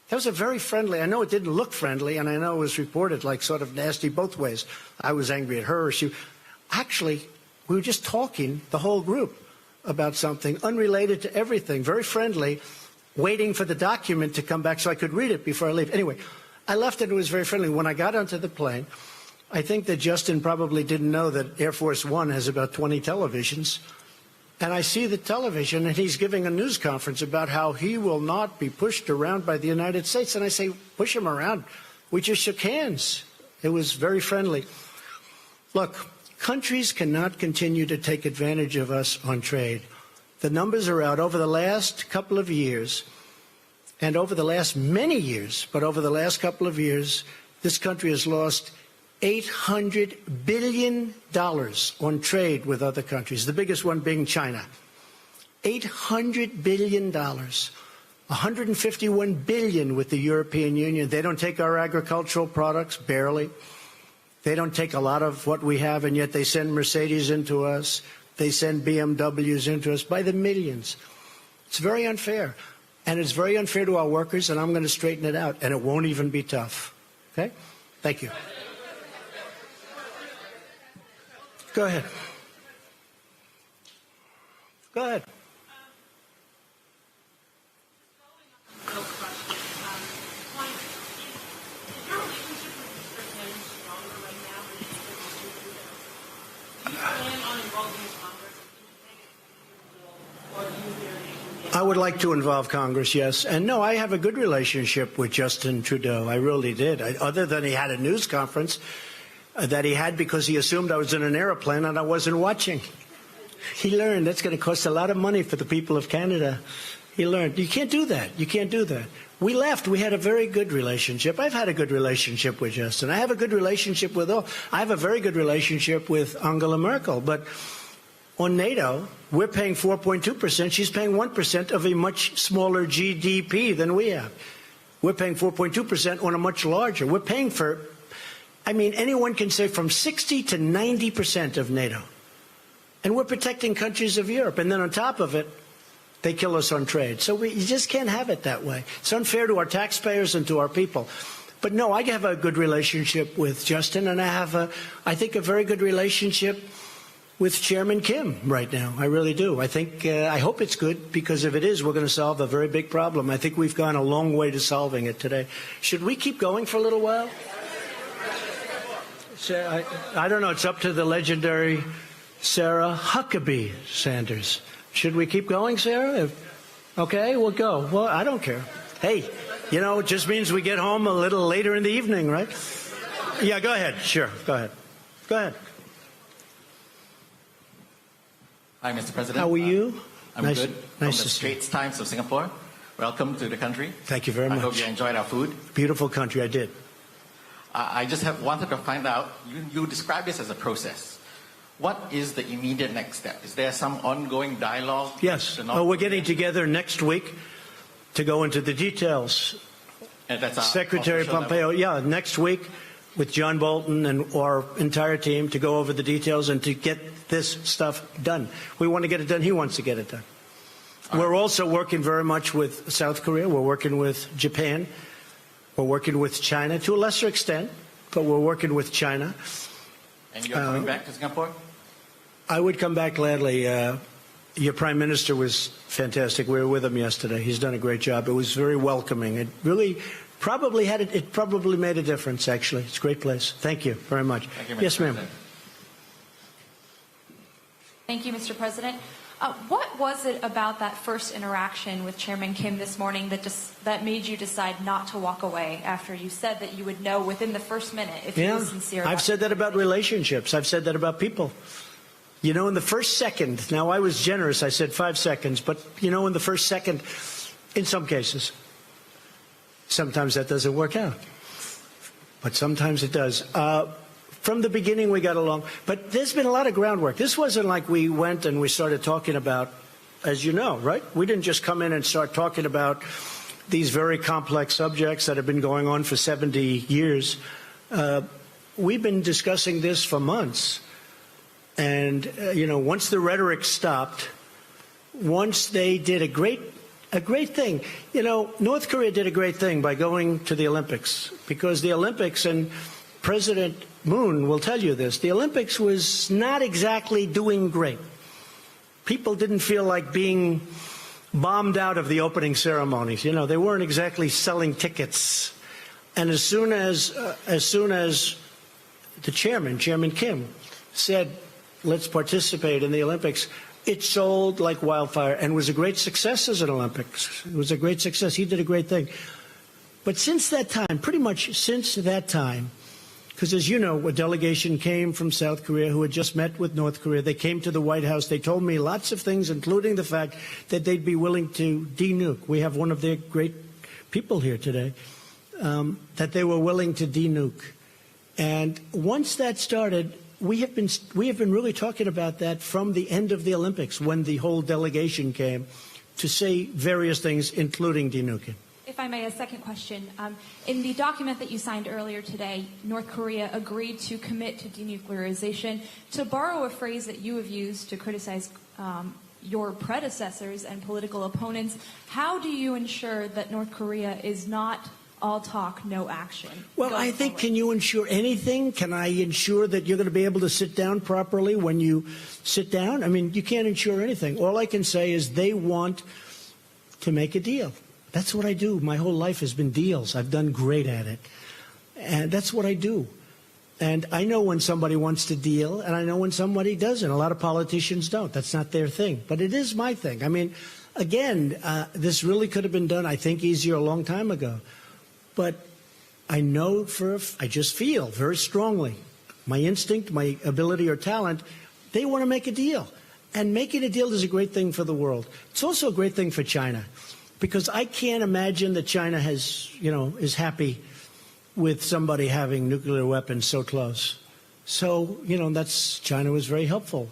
That was a very friendly, I know it didn't look friendly, and I know it was reported like sort of nasty both ways. I was angry at her. Actually, we were just talking, the whole group, about something unrelated to everything, very friendly, waiting for the document to come back so I could read it before I leave. Anyway, I left and it was very friendly. When I got onto the plane, I think that Justin probably didn't know that Air Force One has about 20 televisions. And I see the television, and he's giving a news conference about how he will not be pushed around by the United States. And I say, push him around. We just shook hands. It was very friendly. Look, countries cannot continue to take advantage of us on trade. The numbers are out. Over the last couple of years, and over the last many years, but over the last couple of years, this country has lost $800 billion on trade with other countries, the biggest one being China. $800 billion. $151 billion with the European Union. They don't take our agricultural products, barely. They don't take a lot of what we have, and yet they send Mercedes into us. They send BMWs into us by the millions. It's very unfair. And it's very unfair to our workers, and I'm going to straighten it out, and it won't even be tough. Okay? Thank you. Go ahead. Go ahead. I would like to involve Congress, yes. And no, I have a good relationship with Justin Trudeau. I really did. Other than he had a news conference that he had because he assumed I was in an airplane and I wasn't watching. He learned that's going to cost a lot of money for the people of Canada. He learned. You can't do that. You can't do that. We left. We had a very good relationship. I've had a good relationship with Justin. I have a good relationship with all. I have a very good relationship with Angela Merkel. But on NATO, we're paying 4.2%. She's paying 1% of a much smaller GDP than we have. We're paying 4.2% on a much larger. We're paying for, I mean, anyone can say from 60 to 90% of NATO. And we're protecting countries of Europe. And then on top of it, they kill us on trade. So you just can't have it that way. It's unfair to our taxpayers and to our people. But no, I have a good relationship with Justin, and I have, I think, a very good relationship with Chairman Kim right now. I really do. I think, I hope it's good, because if it is, we're going to solve a very big problem. I think we've gone a long way to solving it today. Should we keep going for a little while? I don't know. It's up to the legendary Sarah Huckabee Sanders. Should we keep going, Sarah? Okay, we'll go. Well, I don't care. Hey, You know, it just means we get home a little later in the evening, right? Yeah, go ahead. Sure, go ahead. Go ahead. Hi, Mr. President. How are you? I'm nice, good. Nice From the to see you. Straits Times of Singapore. Welcome to the country. Thank you very much. I hope you enjoyed our food. Beautiful country, I did. I just wanted to find out, you describe this as a process. What is the immediate next step? Is there some ongoing dialogue? Yes. Oh, we're getting together next week to go into the details. And that's our Secretary official Pompeo, level. next week with John Bolton and our entire team to go over the details and to get this stuff done. We want to get it done. He wants to get it done. We're also working very much with South Korea. We're working with Japan. We're working with China to a lesser extent, but we're working with China. And you're coming back to Singapore? I would come back gladly. Your Prime Minister was fantastic. We were with him yesterday. He's done a great job. It was very welcoming. It really probably made a difference, actually. It's a great place. Thank you very much. Thank you, Mr. Yes, ma'am. President. Thank you, Mr. President. What was it about that first interaction with Chairman Kim this morning that made you decide not to walk away after you said that you would know within the first minute if he was sincere? I've said that about relationships. I've said that about people. You know, in the first second, now I was generous, I said 5 seconds, but you know, in the first second, in some cases, sometimes that doesn't work out. But sometimes it does. From the beginning, we got along. But there's been a lot of groundwork. This wasn't like we went and we started talking about, as you know, right? We didn't just come in and start talking about these very complex subjects that have been going on for 70 years. We've been discussing this for months. And, you know, once the rhetoric stopped, once they did a great thing. You know, North Korea did a great thing by going to the Olympics, because the Olympics, and President Moon will tell you this, the Olympics was not exactly doing great. People didn't feel like being bombed out of the opening ceremonies. You know, they weren't exactly selling tickets. And as soon as the Chairman Kim, said, let's participate in the Olympics, it sold like wildfire and was a great success as an Olympics. It was a great success. He did a great thing. But since that time, pretty much since that time, because as you know, a delegation came from South Korea who had just met with North Korea. They came to the White House. They told me lots of things, including the fact that they'd be willing to de-nuke. We have one of their great people here today, that they were willing to de-nuke. And once that started, we have been really talking about that from the end of the Olympics, when the whole delegation came to say various things, including denuking. If I may, a second question. In the document that you signed earlier today, North Korea agreed to commit to denuclearization. To borrow a phrase that you have used to criticize your predecessors and political opponents, how do you ensure that North Korea is not all talk, no action? Well, I think, can you ensure anything? Can I ensure that you're going to be able to sit down properly when you sit down? I mean, you can't ensure anything. All I can say is they want to make a deal. That's what I do. My whole life has been deals. I've done great at it. And that's what I do. And I know when somebody wants to deal, and I know when somebody doesn't. A lot of politicians don't. That's not their thing. But it is my thing. I mean, again, this really could have been done, I think, easier a long time ago. But I know I just feel very strongly, my instinct, my ability or talent, they want to make a deal. And making a deal is a great thing for the world. It's also a great thing for China, because I can't imagine that China is happy with somebody having nuclear weapons so close. So, China was very helpful.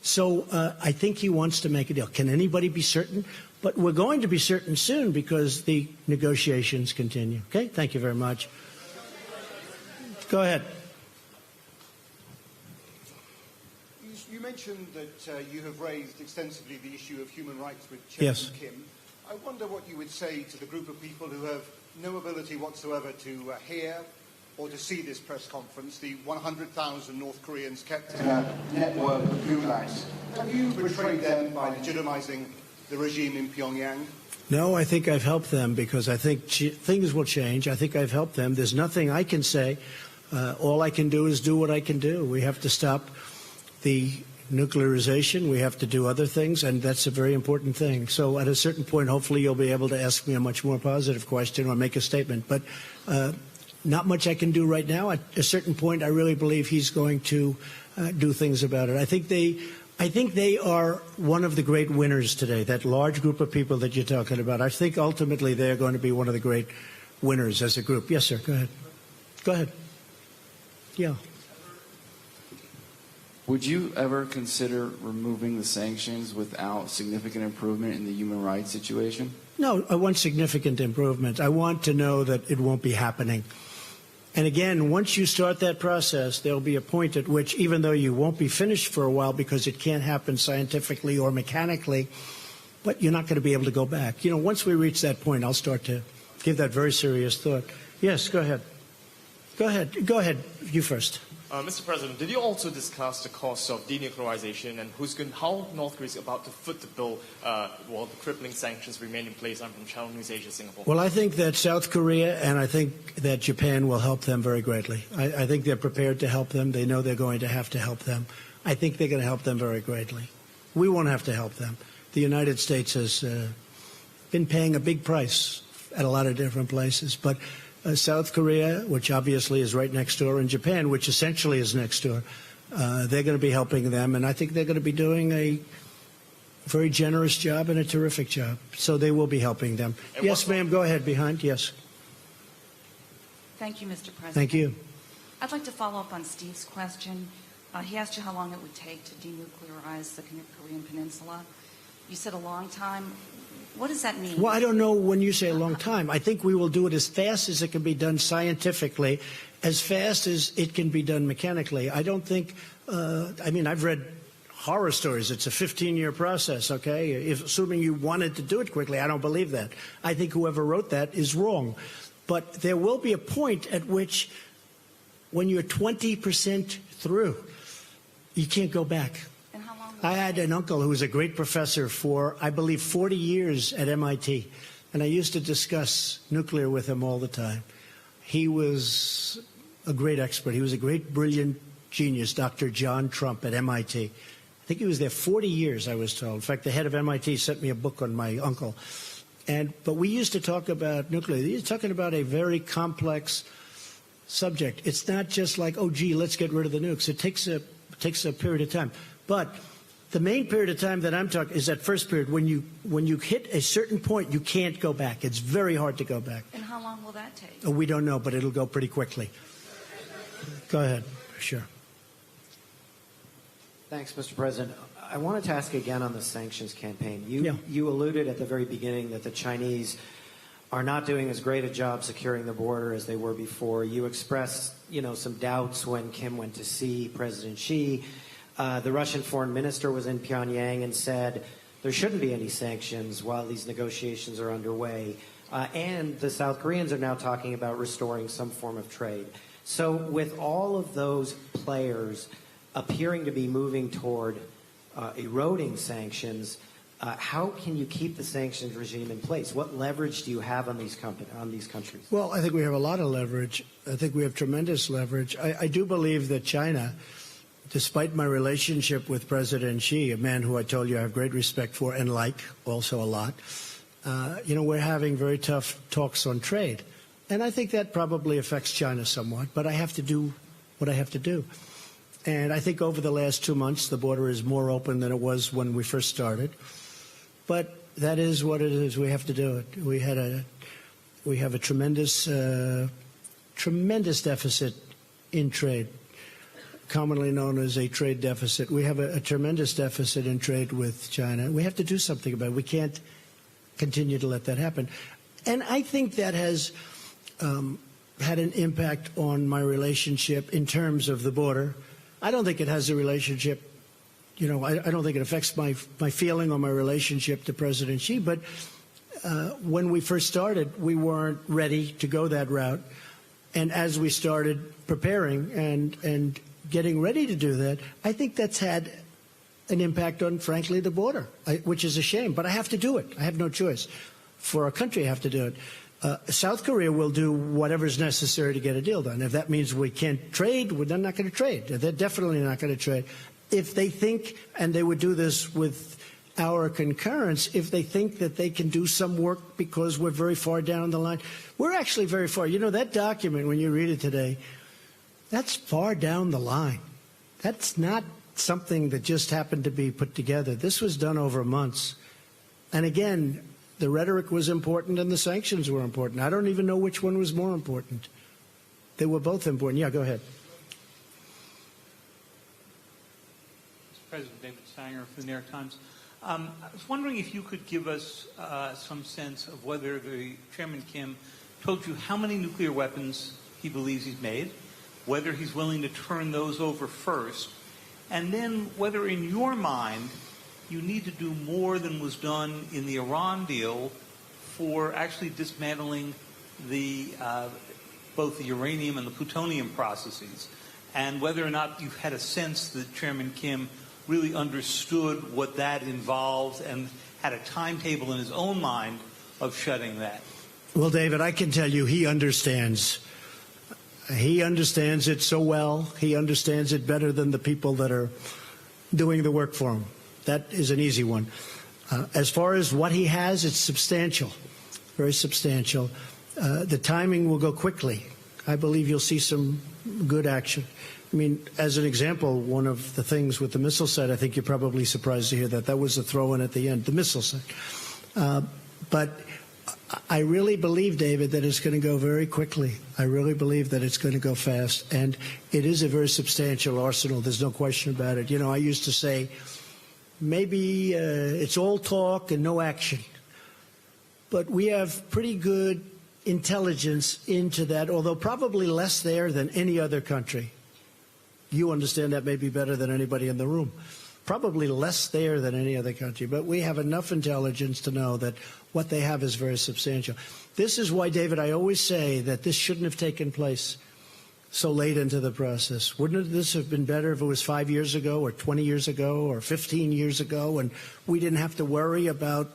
So I think he wants to make a deal. Can anybody be certain? But we're going to be certain soon, because the negotiations continue. Okay? Thank you very much. Go ahead. You mentioned that you have raised extensively the issue of human rights with Chairman Kim. I wonder what you would say to the group of people who have no ability whatsoever to hear or to see this press conference, the 100,000 North Koreans kept in a network of gulags. Have you betrayed them by legitimizing the regime in Pyongyang? No, I think I've helped them, because I think things will change. I think I've helped them. There's nothing I can say. All I can do is do what I can do. We have to stop the nuclearization. We have to do other things, and that's a very important thing. So at a certain point, hopefully you'll be able to ask me a much more positive question or make a statement. But not much I can do right now. At a certain point, I really believe he's going to do things about it. I think they are one of the great winners today, that large group of people that you're talking about. I think ultimately they're going to be one of the great winners as a group. Yes, sir. Go ahead. Go ahead. Yeah. Would you ever consider removing the sanctions without significant improvement in the human rights situation? No, I want significant improvement. I want to know that it won't be happening. And again, once you start that process, there'll be a point at which, even though you won't be finished for a while because it can't happen scientifically or mechanically, but you're not going to be able to go back. You know, once we reach that point, I'll start to give that very serious thought. Yes, go ahead. Go ahead. Go ahead. You first. Mr. President, did you also discuss the cost of denuclearization and how North Korea is about to foot the bill while the crippling sanctions remain in place from Southeast Asia, Singapore? Well, I think that South Korea and I think that Japan will help them very greatly. I think they're prepared to help them. They know they're going to have to help them. I think they're going to help them very greatly. We won't have to help them. The United States has been paying a big price at a lot of different places, but South Korea, which obviously is right next door, and Japan, which essentially is next door, they're going to be helping them, and I think they're going to be doing a very generous job and a terrific job. So they will be helping them. And yes, ma'am, go ahead behind. Yes. Thank you, Mr. President. Thank you. I'd like to follow up on Steve's question. He asked you how long it would take to denuclearize the Korean Peninsula. You said a long time. What does that mean? Well, I don't know when you say a long time. I think we will do it as fast as it can be done scientifically, as fast as it can be done mechanically. I don't think, I mean, I've read horror stories. It's a 15-year process, okay? Assuming you wanted to do it quickly, I don't believe that. I think whoever wrote that is wrong. But there will be a point at which, when you're 20% through, you can't go back. I had an uncle who was a great professor for, I believe, 40 years at MIT, and I used to discuss nuclear with him all the time. He was a great expert. He was a great, brilliant genius, Dr. John Trump at MIT. I think he was there 40 years, I was told. In fact, the head of MIT sent me a book on my uncle. But we used to talk about nuclear. He was talking about a very complex subject. It's not just like, oh, gee, let's get rid of the nukes. It takes a period of time. But the main period of time that I'm talking is that first period. When you hit a certain point, you can't go back. It's very hard to go back. And how long will that take? Oh, we don't know, but it'll go pretty quickly. Go ahead. Sure. Thanks, Mr. President. I wanted to ask again on the sanctions campaign. You alluded at the very beginning that the Chinese are not doing as great a job securing the border as they were before. You expressed, some doubts when Kim went to see President Xi. The Russian foreign minister was in Pyongyang and said there shouldn't be any sanctions while these negotiations are underway. And the South Koreans are now talking about restoring some form of trade. So with all of those players appearing to be moving toward eroding sanctions, how can you keep the sanctions regime in place? What leverage do you have on these countries? Well, I think we have a lot of leverage. I think we have tremendous leverage. I do believe that China, despite my relationship with President Xi, a man who I told you I have great respect for and like also a lot, we're having very tough talks on trade. And I think that probably affects China somewhat, but I have to do what I have to do. And I think over the last 2 months, the border is more open than it was when we first started. But that is what it is. We have to do it. We have a tremendous deficit in trade, commonly known as a trade deficit. We have a tremendous deficit in trade with China. We have to do something about it. We can't continue to let that happen. And I think that has had an impact on my relationship in terms of the border. I don't think it has a relationship, I don't think it affects my feeling or my relationship to President Xi. But when we first started, we weren't ready to go that route. And as we started preparing and getting ready to do that, I think that's had an impact on, frankly, the border, which is a shame. But I have to do it. I have no choice. For our country, I have to do it. South Korea will do whatever is necessary to get a deal done. If that means we can't trade, they're not going to trade. They're definitely not going to trade. if they think, and they would do this with our concurrence, if they think that they can do some work because we're very far down the line. We're actually very far. You know, that document, when you read it today, that's far down the line. That's not something that just happened to be put together. This was done over months. And again, the rhetoric was important and the sanctions were important. I don't even know which one was more important. They were both important. Yeah, go ahead. Mr. President, David Sanger from the New York Times. I was wondering if you could give us some sense of whether Chairman Kim told you how many nuclear weapons he believes he's made, whether he's willing to turn those over first, and then whether in your mind you need to do more than was done in the Iran deal for actually dismantling both the uranium and the plutonium processes, and whether or not you've had a sense that Chairman Kim really understood what that involves and had a timetable in his own mind of shutting that. Well, David, I can tell you he understands. He understands it so well. He understands it better than the people that are doing the work for him. That is an easy one. As far as what he has, it's substantial, very substantial. The timing will go quickly. I believe you'll see some good action. I mean, as an example, one of the things with the missile site, I think you're probably surprised to hear that was a throw-in at the end, the missile site. But I really believe, David, that it's going to go very quickly. I really believe that it's going to go fast. And it is a very substantial arsenal. There's no question about it. You know, I used to say, maybe it's all talk and no action. But we have pretty good intelligence into that, although probably less there than any other country. You understand that maybe better than anybody in the room. Probably less there than any other country. But we have enough intelligence to know that what they have is very substantial. This is why, David, I always say that this shouldn't have taken place so late into the process. Wouldn't this have been better if it was 5 years ago or 20 years ago or 15 years ago and we didn't have to worry about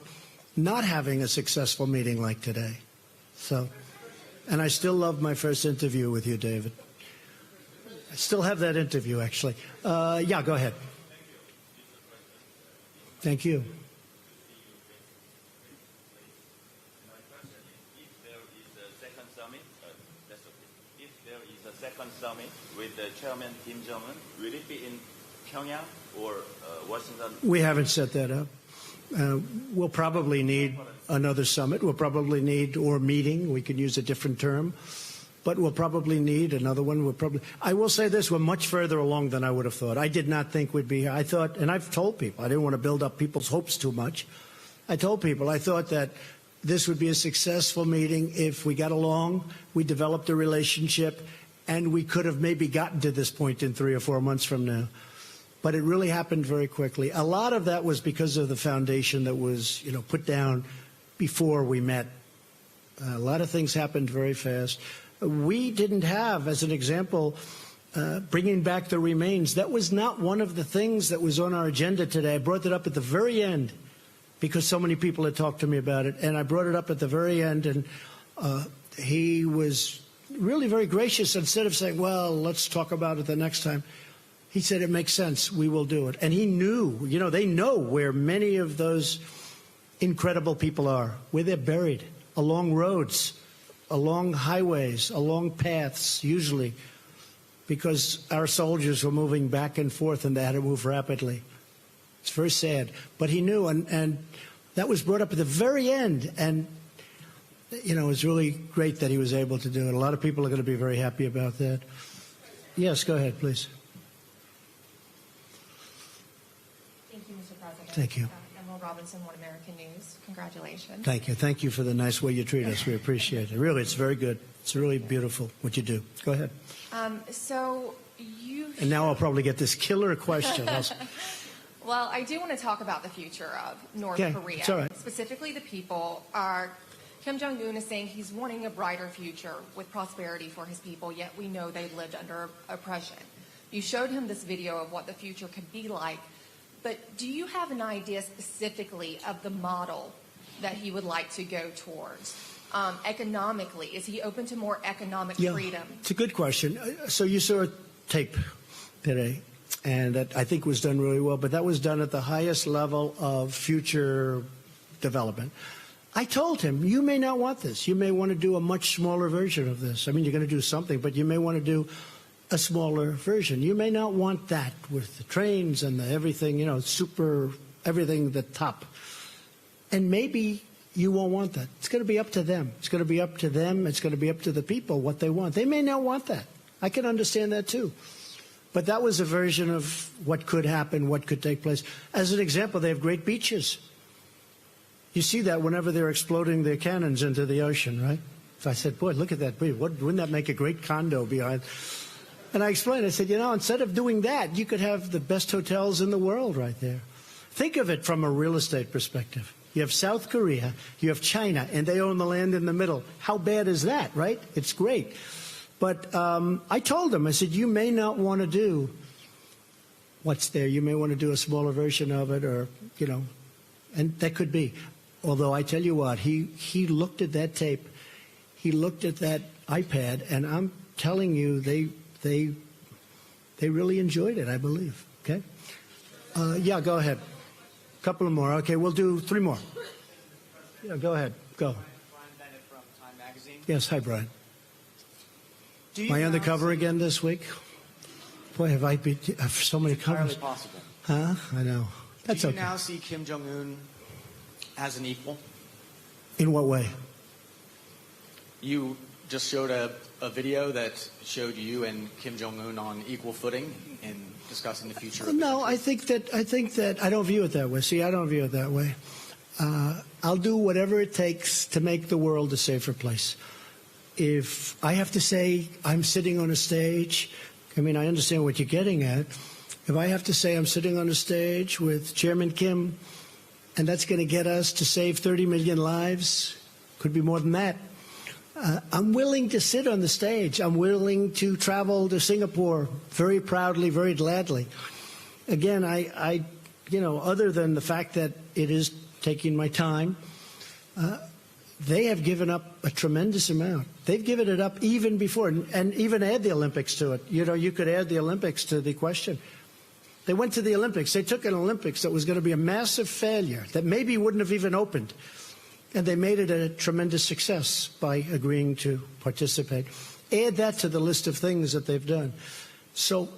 not having a successful meeting like today? So, and I still love my first interview with you, David. I still have that interview, actually. Yeah, go ahead. Thank you. Second summit with Chairman Kim Jong Un, will it be in Pyongyang or Washington? We haven't set that up. We'll probably need another summit. We'll probably need, or meeting. We can use a different term. But we'll probably need another one. I will say this, we're much further along than I would have thought. I did not think we'd be here. I thought, and I've told people, I didn't want to build up people's hopes too much. I told people, I thought that this would be a successful meeting if we got along, we developed a relationship, and we could have maybe gotten to this point in 3 or 4 months from now. But it really happened very quickly. A lot of that was because of the foundation that was, put down before we met. A lot of things happened very fast. We didn't have, as an example, bringing back the remains. That was not one of the things that was on our agenda today. I brought it up at the very end because so many people had talked to me about it. And I brought it up at the very end, and he was really very gracious. Instead of saying, well, let's talk about it the next time, he said, it makes sense. We will do it. And he knew, they know where many of those incredible people are, where they're buried, along roads, along highways, along paths, usually, because our soldiers were moving back and forth and they had to move rapidly. It's very sad. But he knew, and that was brought up at the very end. And, it was really great that he was able to do it. A lot of people are going to be very happy about that. Yes, go ahead, please. Thank you, Mr. President. Thank you. Emerald Robinson, One American News. Congratulations. Thank you. Thank you for the nice way you treat us. We appreciate it. Really, it's very good. It's really beautiful what you do. Go ahead. And now I'll probably get this killer question. Well, I do want to talk about the future of North Korea. It's all right. Specifically the people. Kim Jong Un is saying he's wanting a brighter future with prosperity for his people, yet we know they lived under oppression. You showed him this video of what the future could be like, but do you have an idea specifically of the model that he would like to go towards? Economically, is he open to more economic freedom? It's a good question. So you saw a tape today. and that I think was done really well, but that was done at the highest level of future development. I told him, you may not want this. You may want to do a much smaller version of this. I mean, you're going to do something, but you may want to do a smaller version. You may not want that with the trains and the everything, you know, super, everything the top. And maybe you won't want that. It's going to be up to them. It's going to be up to them. It's going to be up to the people what they want. They may not want that. I can understand that too. But that was a version of what could happen, what could take place. As an example, they have great beaches. You see that whenever they're exploding their cannons into the ocean, right? So I said, boy, look at that. Wouldn't that make a great condo behind? And I explained, I said, you know, instead of doing that, you could have the best hotels in the world right there. Think of it from a real estate perspective. You have South Korea, you have China, and they own the land in the middle. How bad is that, right? It's great. But I told them, I said, you may not want to do what's there. You may want to do a smaller version of it, or, you know, and that could be. Although I tell you what, he looked at that tape, he looked at that iPad, and I'm telling you, they really enjoyed it, I believe. Okay? Yeah, go ahead. A couple of more. Okay, we'll do 3 more. Yeah, go ahead. Go. Brian Bennett from Time Magazine. Yes, hi, Brian. Do Am I on the cover again this week? Boy, have I been so many covers. Entirely possible. Huh? I know. That's Do you okay. now see Kim Jong Un as an equal? In what way? You just showed a video that showed you and Kim Jong Un on equal footing in discussing the future of No, I think that I don't view it that way. See, I don't view it that way. I'll do whatever it takes to make the world a safer place. If I have to say I'm sitting on a stage, I mean, I understand what you're getting at. If I have to say I'm sitting on a stage with Chairman Kim, and that's going to get us to save 30 million lives, could be more than that, I'm willing to sit on the stage. I'm willing to travel to Singapore very proudly, very gladly. Again, I you know, other than the fact that it is taking my time, they have given up a tremendous amount. They've given it up even before, and even add the Olympics to it. You know, you could add the Olympics to the question. They went to the Olympics. They took an Olympics that was going to be a massive failure, that maybe wouldn't have even opened. And they made it a tremendous success by agreeing to participate. Add that to the list of things that they've done. So,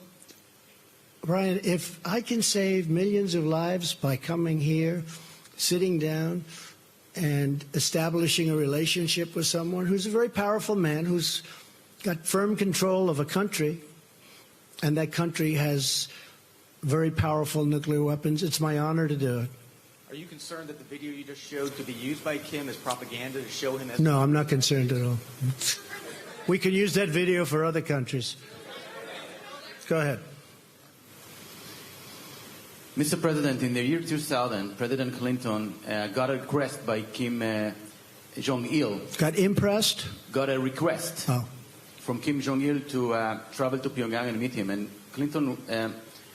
Brian, if I can save millions of lives by coming here, sitting down, and establishing a relationship with someone who's a very powerful man, who's got firm control of a country, and that country has very powerful nuclear weapons, it's my honor to do it. Are you concerned that the video you just showed could be used by Kim as propaganda to show him as... No, I'm not concerned at all. We can use that video for other countries. Go ahead. Mr. President, in the year 2000, President Clinton got a request by Kim Jong-il. Got impressed? Got a request from Kim Jong-il to travel to Pyongyang and meet him. And Clinton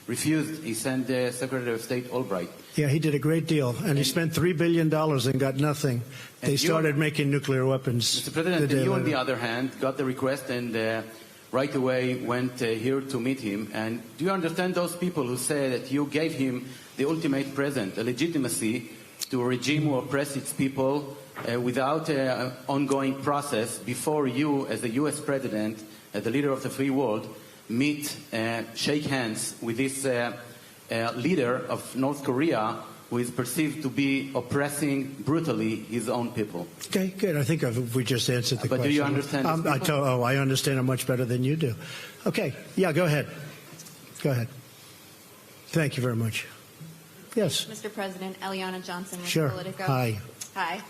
refused. He sent the Secretary of State Albright. Yeah, he did a great deal. And he spent $3 billion and got nothing. They started making nuclear weapons. Mr. President, you, on the other hand, got the request and right away went here to meet him. And do you understand those people who say that you gave him the ultimate present, a legitimacy to a regime who oppress its people without an ongoing process before you, as the U.S. President, as the leader of the free world, meet, shake hands with this leader of North Korea who is perceived to be oppressing brutally his own people? Okay, good. I think we just answered the question. But do you understand this I understand it much better than you do. Okay, yeah, go ahead. Go ahead. Thank you very much. Yes. Mr. President, Eliana Johnson with Sure. Politico. Hi. Hi.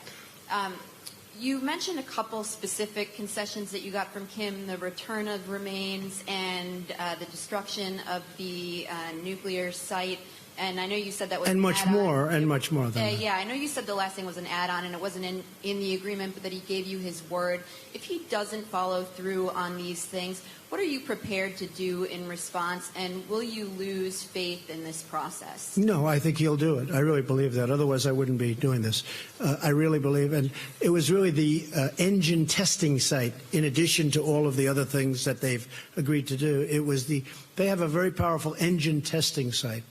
You mentioned a couple specific concessions that you got from Kim, the return of remains and the destruction of the nuclear site. And I know you said that was And an much add-on. more, and much more than that. Yeah, I know you said the last thing was an add-on and it wasn't in the agreement, but that he gave you his word. If he doesn't follow through on these things, what are you prepared to do in response, and will you lose faith in this process? No, I think he'll do it. I really believe that. Otherwise, I wouldn't be doing this. I really believe, and it was really the engine testing site, in addition to all of the other things that they've agreed to do. It was they have a very powerful engine testing site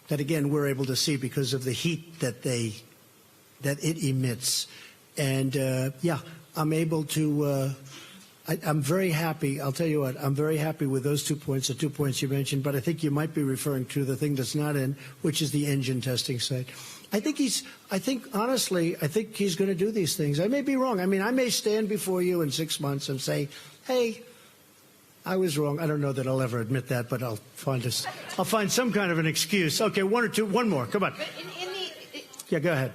that, again, we're able to see because of the heat that it emits. And yeah, I'm able to. I'm very happy. I'll tell you what, I'm very happy with those 2 points, the 2 points you mentioned, but I think you might be referring to the thing that's not in, which is the engine testing site. Honestly, I think he's going to do these things. I may be wrong. I mean, I may stand before you in 6 months and say, hey, I was wrong. I don't know that I'll ever admit that, but I'll find some kind of an excuse. Okay, one more. Come on. Yeah, go ahead.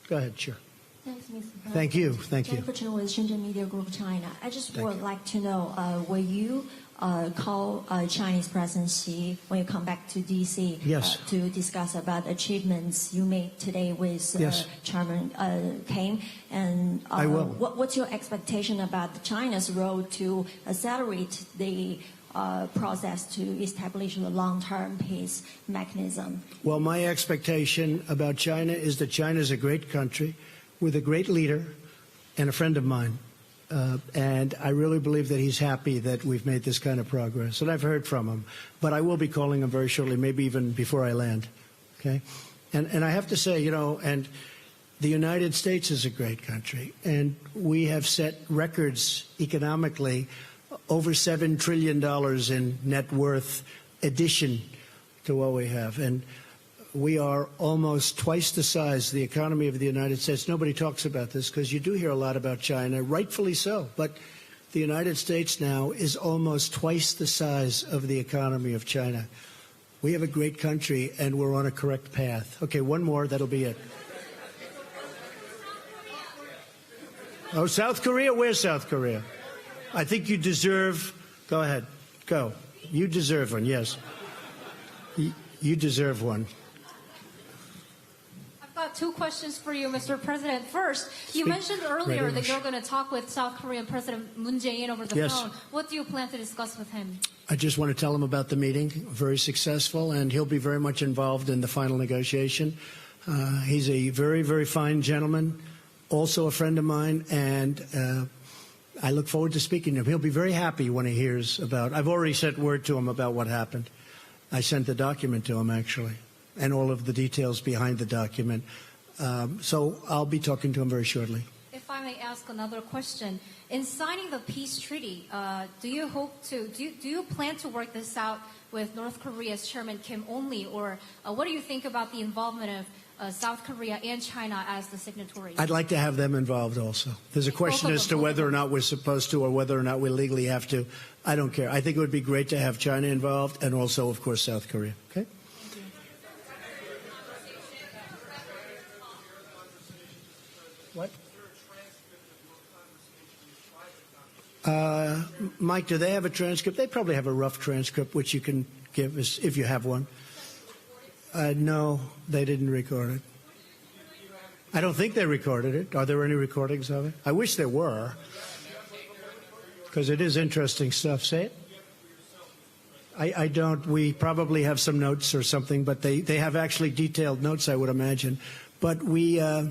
Go ahead, sure. Thanks, Mr. President. Thank you. Thank you. Jennifer Chen with Shenzhen Media Group China. I just would like to know, will you call Chinese President Xi when you come back to D.C. Yes. To discuss about achievements you made today with Yes. Chairman Kim? And I will. What's your expectation about China's role to accelerate the process to establish a long-term peace mechanism? Well, my expectation about China is that China is a great country with a great leader and a friend of mine. And I really believe that he's happy that we've made this kind of progress. And I've heard from him. But I will be calling him very shortly, maybe even before I land. Okay? And I have to say, and the United States is a great country. And we have set records economically, over $7 trillion in net worth addition to what we have. And we are almost twice the size, the economy of the United States. Nobody talks about this because you do hear a lot about China, rightfully so. But the United States now is almost twice the size of the economy of China. We have a great country, and we're on a correct path. Okay, one more. That'll be it. Oh, South Korea? Where's South Korea? I think you deserve. Go ahead. Go. You deserve one, yes. You deserve one. I've got 2 questions for you, Mr. President. First, you mentioned earlier that you're going to talk with South Korean President Moon Jae-in over the phone. What do you plan to discuss with him? I just want to tell him about the meeting. Very successful, and he'll be very much involved in the final negotiation. He's a very, very fine gentleman, also a friend of mine, and I look forward to speaking to him. He'll be very happy when he hears about. I've already sent word to him about what happened. I sent the document to him, actually, and all of the details behind the document. So I'll be talking to him very shortly. If I may ask another question, in signing the peace treaty, do you plan to work this out with North Korea's Chairman Kim only, or what do you think about the involvement of South Korea and China as the signatories? I'd like to have them involved also. There's a question as to whether or not we're supposed to or whether or not we legally have to. I don't care. I think it would be great to have China involved and also, of course, South Korea. Okay? What? Mike, do they have a transcript? They probably have a rough transcript, which you can give us if you have one. No, they didn't record it. I don't think they recorded it. Are there any recordings of it? I wish there were, because it is interesting stuff. Say it. I don't. We probably have some notes or something, but they have actually detailed notes, I would imagine. But we had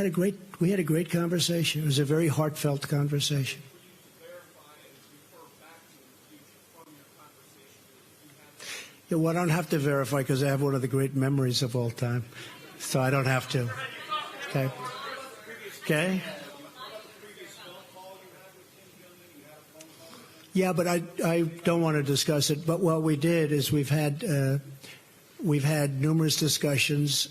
a great conversation. It was a very heartfelt conversation. Yeah, well, I don't have to verify because I have one of the great memories of all time, so I don't have to. Okay. Okay. Yeah, but I don't want to discuss it. But what we did is we've had numerous discussions.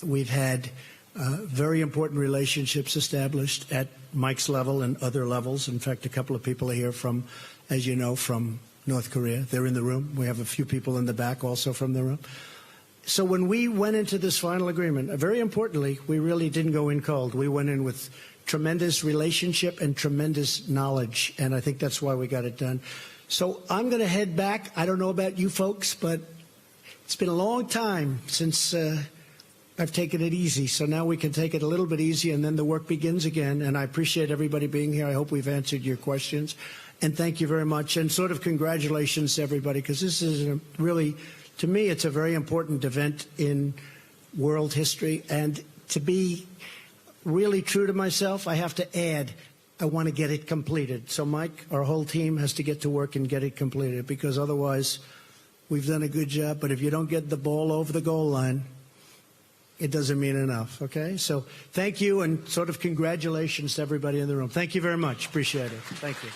We've had very important relationships established at Mike's level and other levels. In fact, a couple of people are here from, as you know, from North Korea. They're in the room. We have a few people in the back also from the room. So when we went into this final agreement, very importantly, we really didn't go in cold. We went in with tremendous relationship and tremendous knowledge, and I think that's why we got it done. So I'm going to head back. I don't know about you folks, but It's been a long time since I've taken it easy, so now we can take it a little bit easy, and then the work begins again. And I appreciate everybody being here. I hope we've answered your questions. And thank you very much. And sort of congratulations to everybody, because this is really, to me, it's a very important event in world history. And to be really true to myself, I have to add, I want to get it completed. So Mike, our whole team has to get to work and get it completed, because otherwise we've done a good job. But if you don't get the ball over the goal line, it doesn't mean enough, okay? So thank you, and sort of congratulations to everybody in the room. Thank you very much. Appreciate it. Thank you.